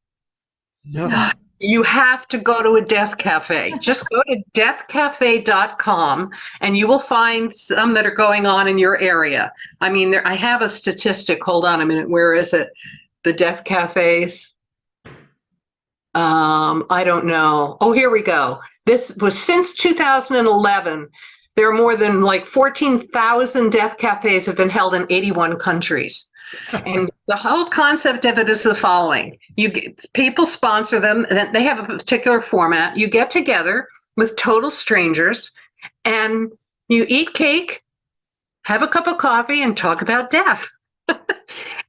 No. You have to go to a death cafe. Just go to deathcafe.com and you will find some that are going on in your area. I mean, I have a statistic. Hold on a minute. Where is it? The death cafes. I don't know. Oh, here we go. This was since 2011. There are more than like 14,000 death cafes have been held in 81 countries. And the whole concept of it is the following. People sponsor them, and they have a particular format. You get together with total strangers and you eat cake, have a cup of coffee, and talk about death.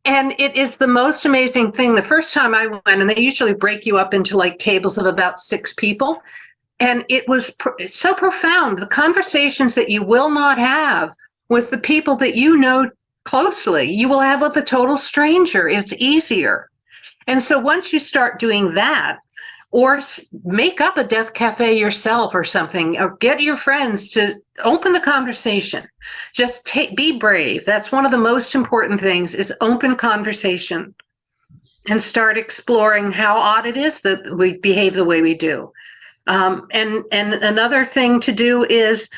And it is the most amazing thing. The first time I went, and they usually break you up into like tables of about 6 people. And it was so profound. The conversations that you will not have with the people that you know closely, you will have with a total stranger. It's easier. And so once you start doing that, or make up a death cafe yourself or something, or get your friends to open the conversation. Just be brave. That's one of the most important things, is open conversation and start exploring how odd it is that we behave the way we do. And another thing to do is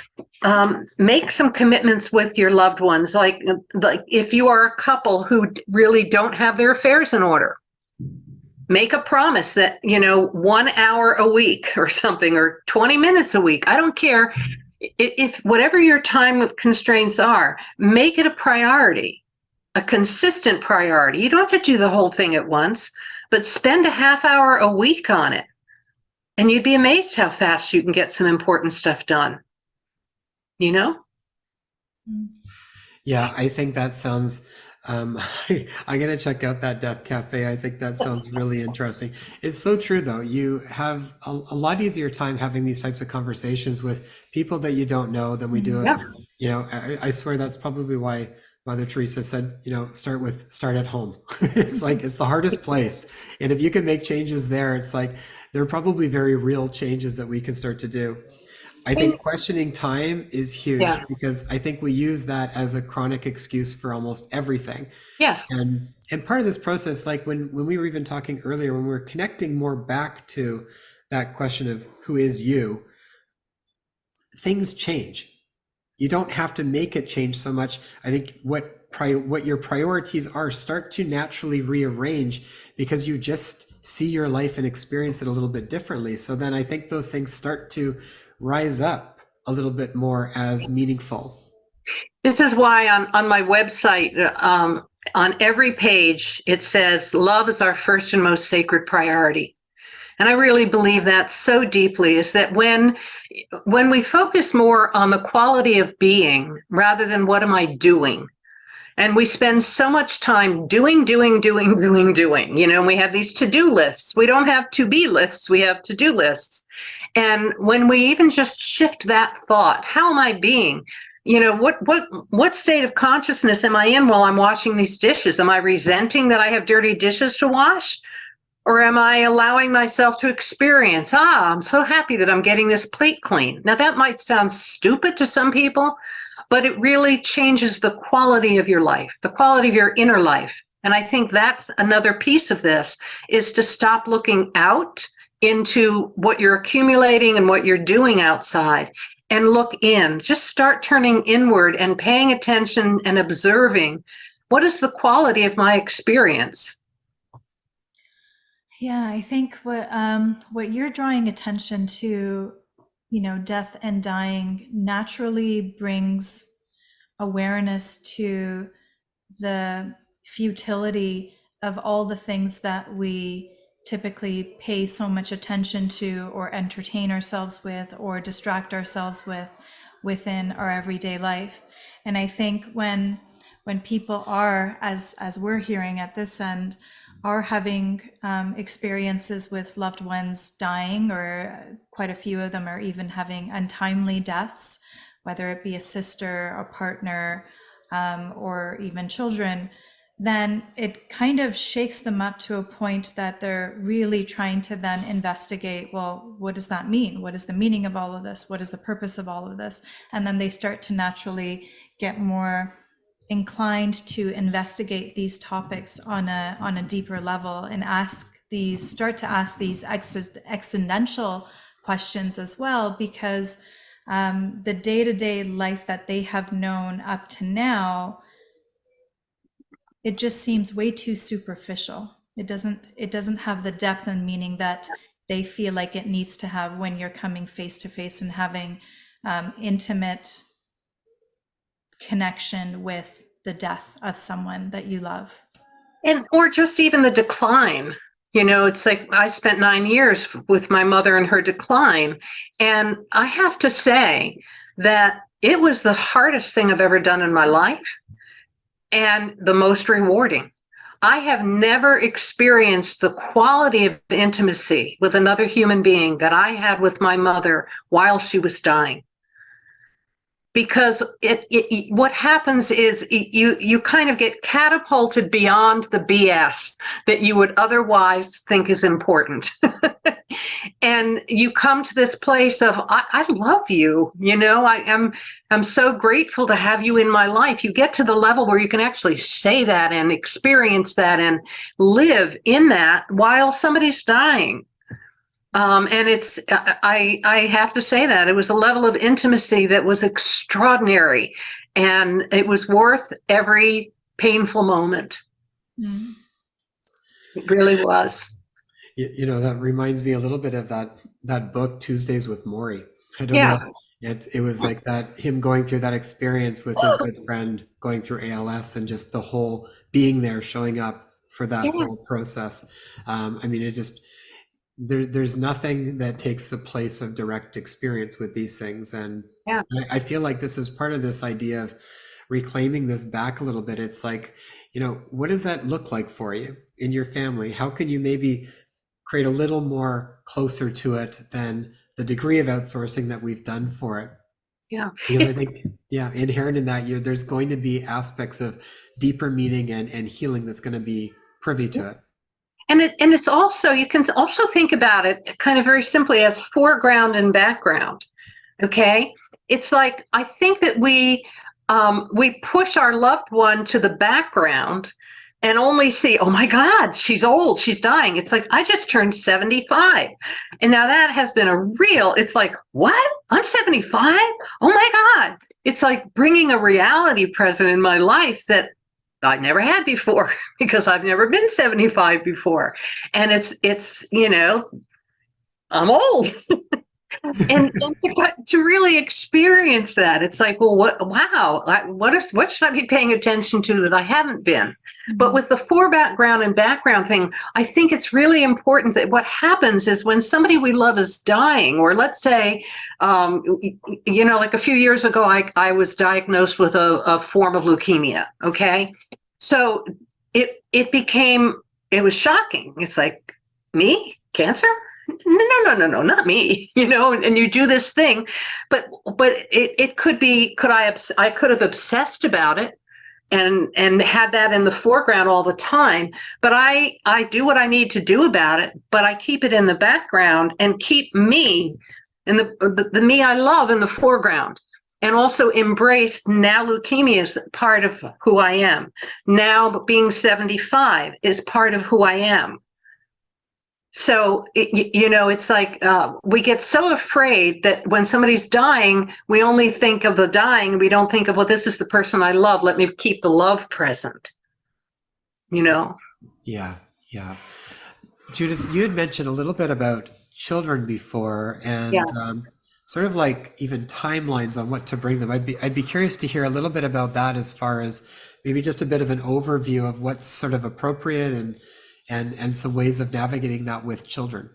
make some commitments with your loved ones. Like if you are a couple who really don't have their affairs in order, make a promise that, 1 hour a week or something, or 20 minutes a week. I don't care. If whatever your time constraints are, make it a priority, a consistent priority. You don't have to do the whole thing at once, but spend a half hour a week on it. And you'd be amazed how fast you can get some important stuff done. Yeah, I think that sounds, I'm going to check out that death cafe. I think that sounds really interesting. It's so true, though. You have a lot easier time having these types of conversations with people that you don't know than we do. Yeah. I swear that's probably why Mother Teresa said, start at home. It's like, it's the hardest place. And if you can make changes there, it's like, there are probably very real changes that we can start to do. I think questioning time is huge, Yeah. because I think we use that as a chronic excuse for almost everything. Yes. And part of this process, like when we were even talking earlier, when we were connecting more back to that question of who is you, things change. You don't have to make it change so much. I think what your priorities are start to naturally rearrange, because you just see your life and experience it a little bit differently. So then I think those things start to rise up a little bit more as meaningful. This is why on my website, on every page, it says, love is our first and most sacred priority. And I really believe that so deeply, is that when we focus more on the quality of being rather than what am I doing, and we spend so much time doing, and we have these to-do lists. We don't have to-be lists, we have to-do lists. And when we even just shift that thought, how am I being? What state of consciousness am I in while I'm washing these dishes? Am I resenting that I have dirty dishes to wash? Or am I allowing myself to experience, I'm so happy that I'm getting this plate clean? Now, that might sound stupid to some people, but it really changes the quality of your life, the quality of your inner life. And I think that's another piece of this, is to stop looking out into what you're accumulating and what you're doing outside, and look in. Just start turning inward and paying attention and observing, what is the quality of my experience? Yeah, I think what you're drawing attention to, death and dying naturally brings awareness to the futility of all the things that we typically pay so much attention to, or entertain ourselves with, or distract ourselves with within our everyday life. And I think when people are, as we're hearing at this end, are having experiences with loved ones dying, or quite a few of them are even having untimely deaths, whether it be a sister, a partner, or even children, then it kind of shakes them up to a point that they're really trying to then investigate, well, what does that mean? What is the meaning of all of this? What is the purpose of all of this? And then they start to naturally get more inclined to investigate these topics on a deeper level, and ask start to ask these existential questions as well, because the day-to-day life that they have known up to now, it just seems way too superficial. It doesn't have the depth and meaning that they feel like it needs to have when you're coming face to face and having intimate connection with the death of someone that you love. And or just even the decline. It's like I spent 9 years with my mother in her decline. And I have to say that it was the hardest thing I've ever done in my life and the most rewarding. I have never experienced the quality of intimacy with another human being that I had with my mother while she was dying. Because what happens is you kind of get catapulted beyond the BS that you would otherwise think is important. And you come to this place of, I love you, I'm so grateful to have you in my life. You get to the level where you can actually say that and experience that and live in that while somebody's dying. And I have to say that it was a level of intimacy that was extraordinary, and it was worth every painful moment. Mm. It really was. That reminds me a little bit of that book, Tuesdays with Maury. I don't know. It was like that, him going through that experience with his good friend going through ALS, and just the whole being there, showing up for that whole process. There's nothing that takes the place of direct experience with these things. And I feel like this is part of this idea of reclaiming this back a little bit. It's like, what does that look like for you in your family? How can you maybe create a little more closer to it than the degree of outsourcing that we've done for it? Yeah. Because I think, inherent in that, there's going to be aspects of deeper meaning and healing that's going to be privy to it. And it's also, you can also think about it kind of very simply as foreground and background. Okay. It's like, I think that we push our loved one to the background and only see, oh my God, she's old, she's dying. It's like, I just turned 75. And now that has been it's like, what? I'm 75? Oh my God. It's like bringing a reality present in my life that I never had before, because I've never been 75 before. And it's I'm old. and to really experience that, it's like, well, what should I be paying attention to that I haven't been? Mm-hmm. But with the foreground and background thing, I think it's really important that what happens is when somebody we love is dying, or let's say, like a few years ago, I was diagnosed with a form of leukemia. Okay. So it was shocking. It's like, me? Cancer? No, not me, and you do this thing, but it could be, I could have obsessed about it and had that in the foreground all the time, but I do what I need to do about it, but I keep it in the background and keep me and the me I love in the foreground, and also embrace now leukemia is part of who I am. Now being 75 is part of who I am. So, it's like we get so afraid that when somebody's dying, we only think of the dying. We don't think of, well, this is the person I love. Let me keep the love present, Yeah. Judith, you had mentioned a little bit about children before, and sort of like even timelines on what to bring them. I'd be curious to hear a little bit about that, as far as maybe just a bit of an overview of what's sort of appropriate and some ways of navigating that with children.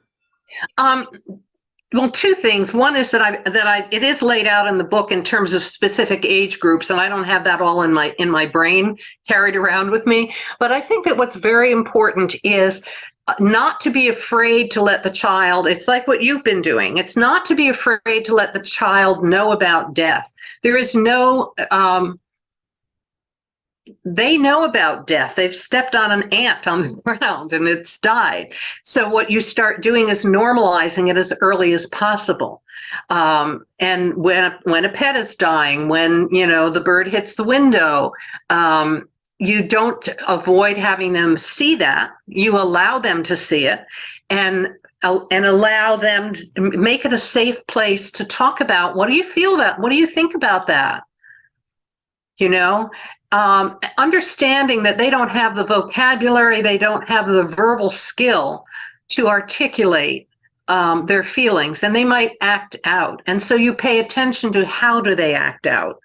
Well, two things. One is that it is laid out in the book in terms of specific age groups, and I don't have that all in my brain carried around with me. But I think that what's very important is not to be afraid to let the child, it's like what you've been doing. It's not to be afraid to let the child know about death. There is no, they know about death. They've stepped on an ant on the ground and it's died. So what you start doing is normalizing it as early as possible. And when a pet is dying, when, the bird hits the window, you don't avoid having them see that. You allow them to see it, and allow them to make it a safe place to talk about, what do you feel about, what do you think about that? You know, understanding that they don't have the vocabulary, they don't have the verbal skill to articulate their feelings, and they might act out. And so you pay attention to, how do they act out?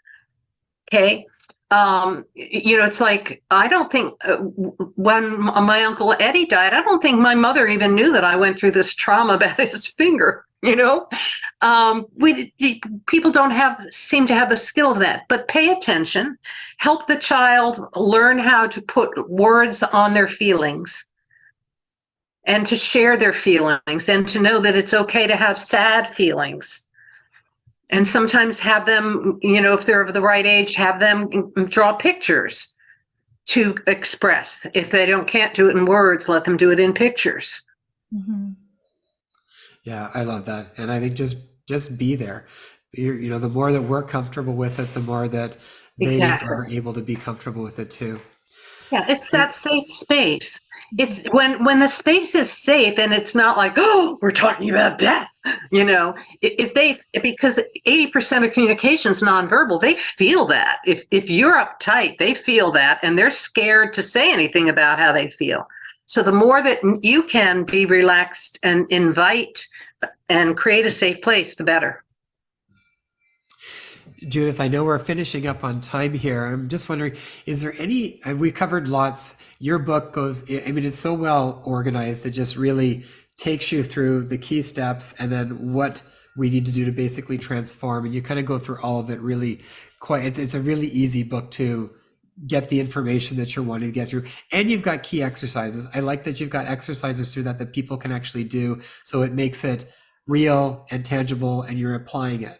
Okay. You know, it's like, I don't think when my Uncle Eddie died, I don't think my mother even knew that I went through this trauma about his finger. You know, people don't seem to have the skill of that. But pay attention, help the child learn how to put words on their feelings, and to share their feelings, and to know that it's okay to have sad feelings. And sometimes have them, you know, if they're of the right age, have them draw pictures to express. If they can't do it in words, let them do it in pictures. Mm-hmm. Yeah, I love that. And I think just be there. You know, the more that we're comfortable with it, the more that they are able to be comfortable with it too. Yeah, it's that safe space. It's when the space is safe, and it's not like, oh, we're talking about death. You know, because 80% of communication is nonverbal, they feel that. If you're uptight, they feel that, and they're scared to say anything about how they feel. So the more that you can be relaxed and invite and create a safe place, the better. Judith, I know we're finishing up on time here. I'm just wondering, is there any, we covered lots, your book goes, I mean, it's so well organized. It just really takes you through the key steps and then what we need to do to basically transform. And you kind of go through all of it really it's a really easy book to get the information that you're wanting to get through. And you've got key exercises. I like that you've got exercises through that people can actually do. So it makes it real and tangible, and you're applying it.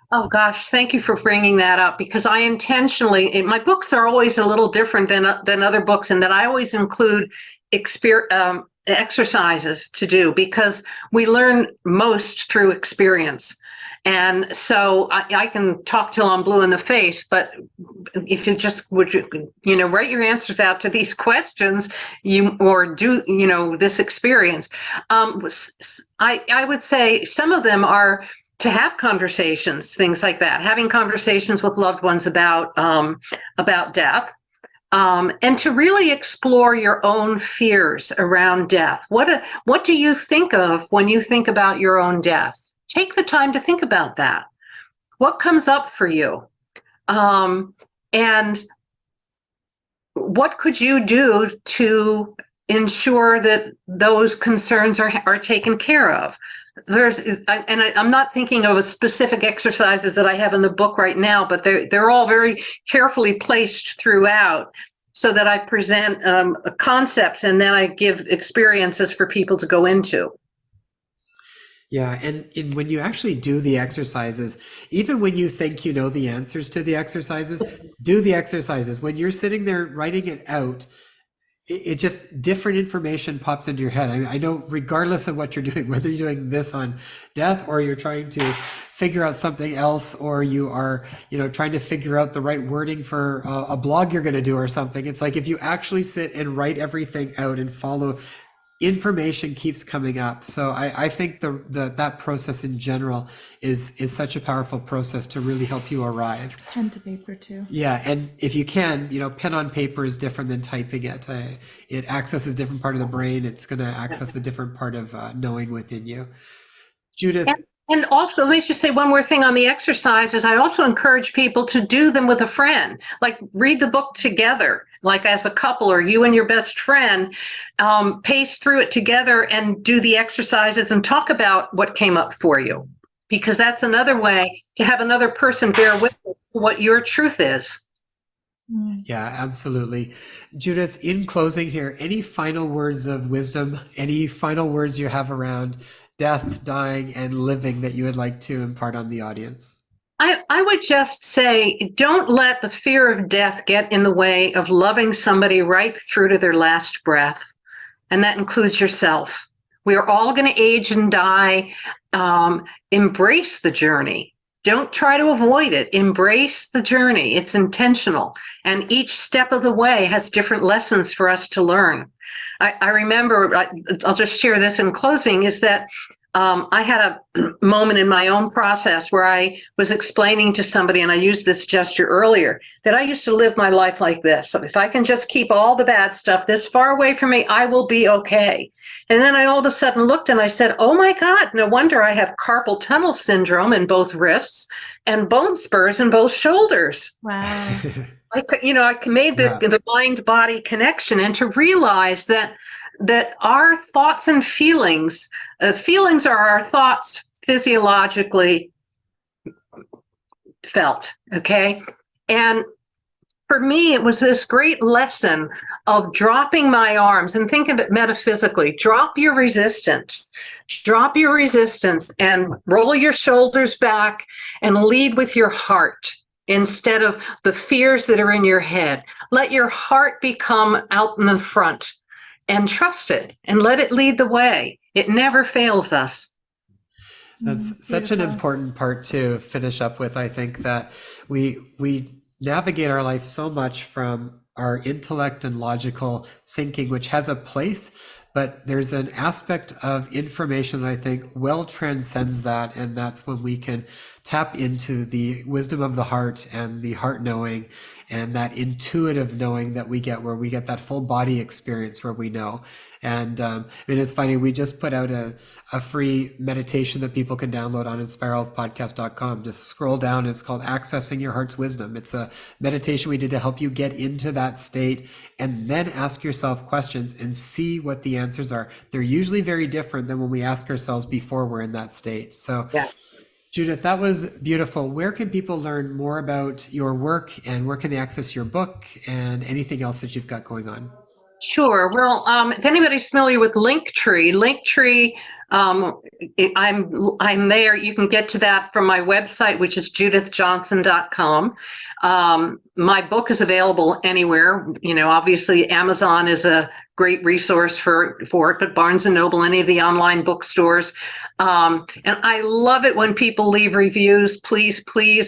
Oh gosh, thank you for bringing that up, because I intentionally, my books are always a little different than other books, and that I always include exercises to do, because we learn most through experience. And so I can talk till I'm blue in the face, but if you just would, you know, write your answers out to these questions, or do, you know, this experience. I would say some of them are to have conversations, things like that, having conversations with loved ones about death, and to really explore your own fears around death. What do you think of when you think about your own death? Take the time to think about that. What comes up for you? And what could you do to ensure that those concerns are taken care of? I'm not thinking of a specific exercises that I have in the book right now, but they're all very carefully placed throughout, so that I present concepts, and then I give experiences for people to go into. Yeah, and when you actually do the exercises, even when you think you know the answers to the exercises, do the exercises. When you're sitting there writing it out, it just, different information pops into your head. I know, regardless of what you're doing, whether you're doing this on death, or you're trying to figure out something else, or you are, you know, trying to figure out the right wording for a blog you're going to do or something. It's like, if you actually sit and write everything out and follow, information keeps coming up. So I think that process in general is such a powerful process to really help you arrive. Pen to paper too. Yeah, and if you can, you know, pen on paper is different than typing it. It accesses a different part of the brain. It's going to access a different part of knowing within you. Judith. And also, let me just say one more thing on the exercises. I also encourage people to do them with a friend, like read the book together, like as a couple, or you and your best friend, pace through it together and do the exercises and talk about what came up for you, because that's another way to have another person bear witness to what your truth is. Yeah, absolutely. Judith, in closing here, any final words of wisdom, any final words you have around death, dying, and living that you would like to impart on the audience? I would just say, don't let the fear of death get in the way of loving somebody right through to their last breath. And that includes yourself. We are all going to age and die. Embrace the journey. Don't try to avoid it. Embrace the journey. It's intentional. And each step of the way has different lessons for us to learn. I remember, I'll just share this in closing, is that I had a moment in my own process where I was explaining to somebody, and I used this gesture earlier, that I used to live my life like this. So if I can just keep all the bad stuff this far away from me, I will be okay. And then I all of a sudden looked and I said, oh my God, no wonder I have carpal tunnel syndrome in both wrists and bone spurs in both shoulders. Wow. I made the mind-body connection, and to realize that our thoughts and feelings are our thoughts physiologically felt, okay? And for me, it was this great lesson of dropping my arms, and think of it metaphysically. Drop your resistance and roll your shoulders back and lead with your heart instead of the fears that are in your head. Let your heart become out in the front and trust it and let it lead the way. It never fails us. That's such an important part to finish up with. I think that we navigate our life so much from our intellect and logical thinking, which has a place, but there's an aspect of information that I think well transcends that, and that's when we can tap into the wisdom of the heart and the heart knowing and that intuitive knowing that we get, where we get that full body experience where we know. And I mean, it's funny, we just put out a free meditation that people can download on inspirehealthpodcast.com. Just scroll down, it's called Accessing Your Heart's Wisdom. It's a meditation we did to help you get into that state and then ask yourself questions and see what the answers are. They're usually very different than when we ask ourselves before we're in that state. So yeah. Judith, that was beautiful. Where can people learn more about your work, and where can they access your book and anything else that you've got going on? Sure. Well, if anybody's familiar with Linktree, I'm there. You can get to that from my website, which is judithjohnson.com. My book is available anywhere. Obviously Amazon is a great resource for it, but Barnes and Noble, any of the online bookstores. And I love it when people leave reviews. Please,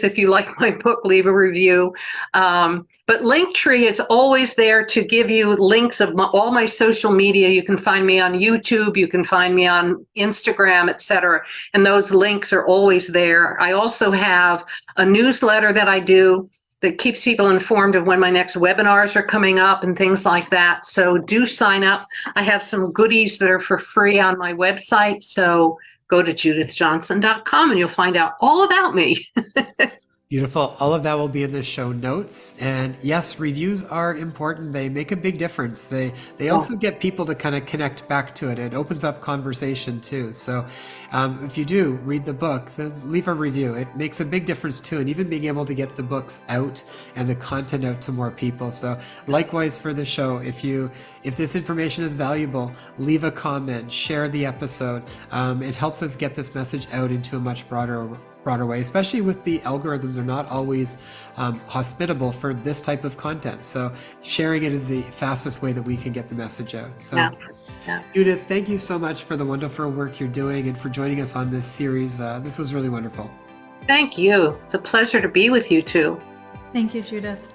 if you like my book, leave a review. But Linktree is always there to give you links of all my social media. You can find me on YouTube, you can find me on Instagram, etc. And those links are always there. I also have a newsletter that I do that keeps people informed of when my next webinars are coming up and things like that. So do sign up. I have some goodies that are for free on my website. So go to judithjohnson.com and you'll find out all about me. Beautiful. All of that will be in the show notes. And yes, reviews are important. They make a big difference. They also get people to kind of connect back to it. It opens up conversation too. So if you do read the book, then leave a review. It makes a big difference too. And even being able to get the books out and the content out to more people. So likewise for the show, if this information is valuable, leave a comment, share the episode. It helps us get this message out into a much broader way, especially with the algorithms are not always hospitable for this type of content. So sharing it is the fastest way that we can get the message out. So yeah. Judith, thank you so much for the wonderful work you're doing and for joining us on this series. This was really wonderful. Thank you. It's a pleasure to be with you too. Thank you, Judith.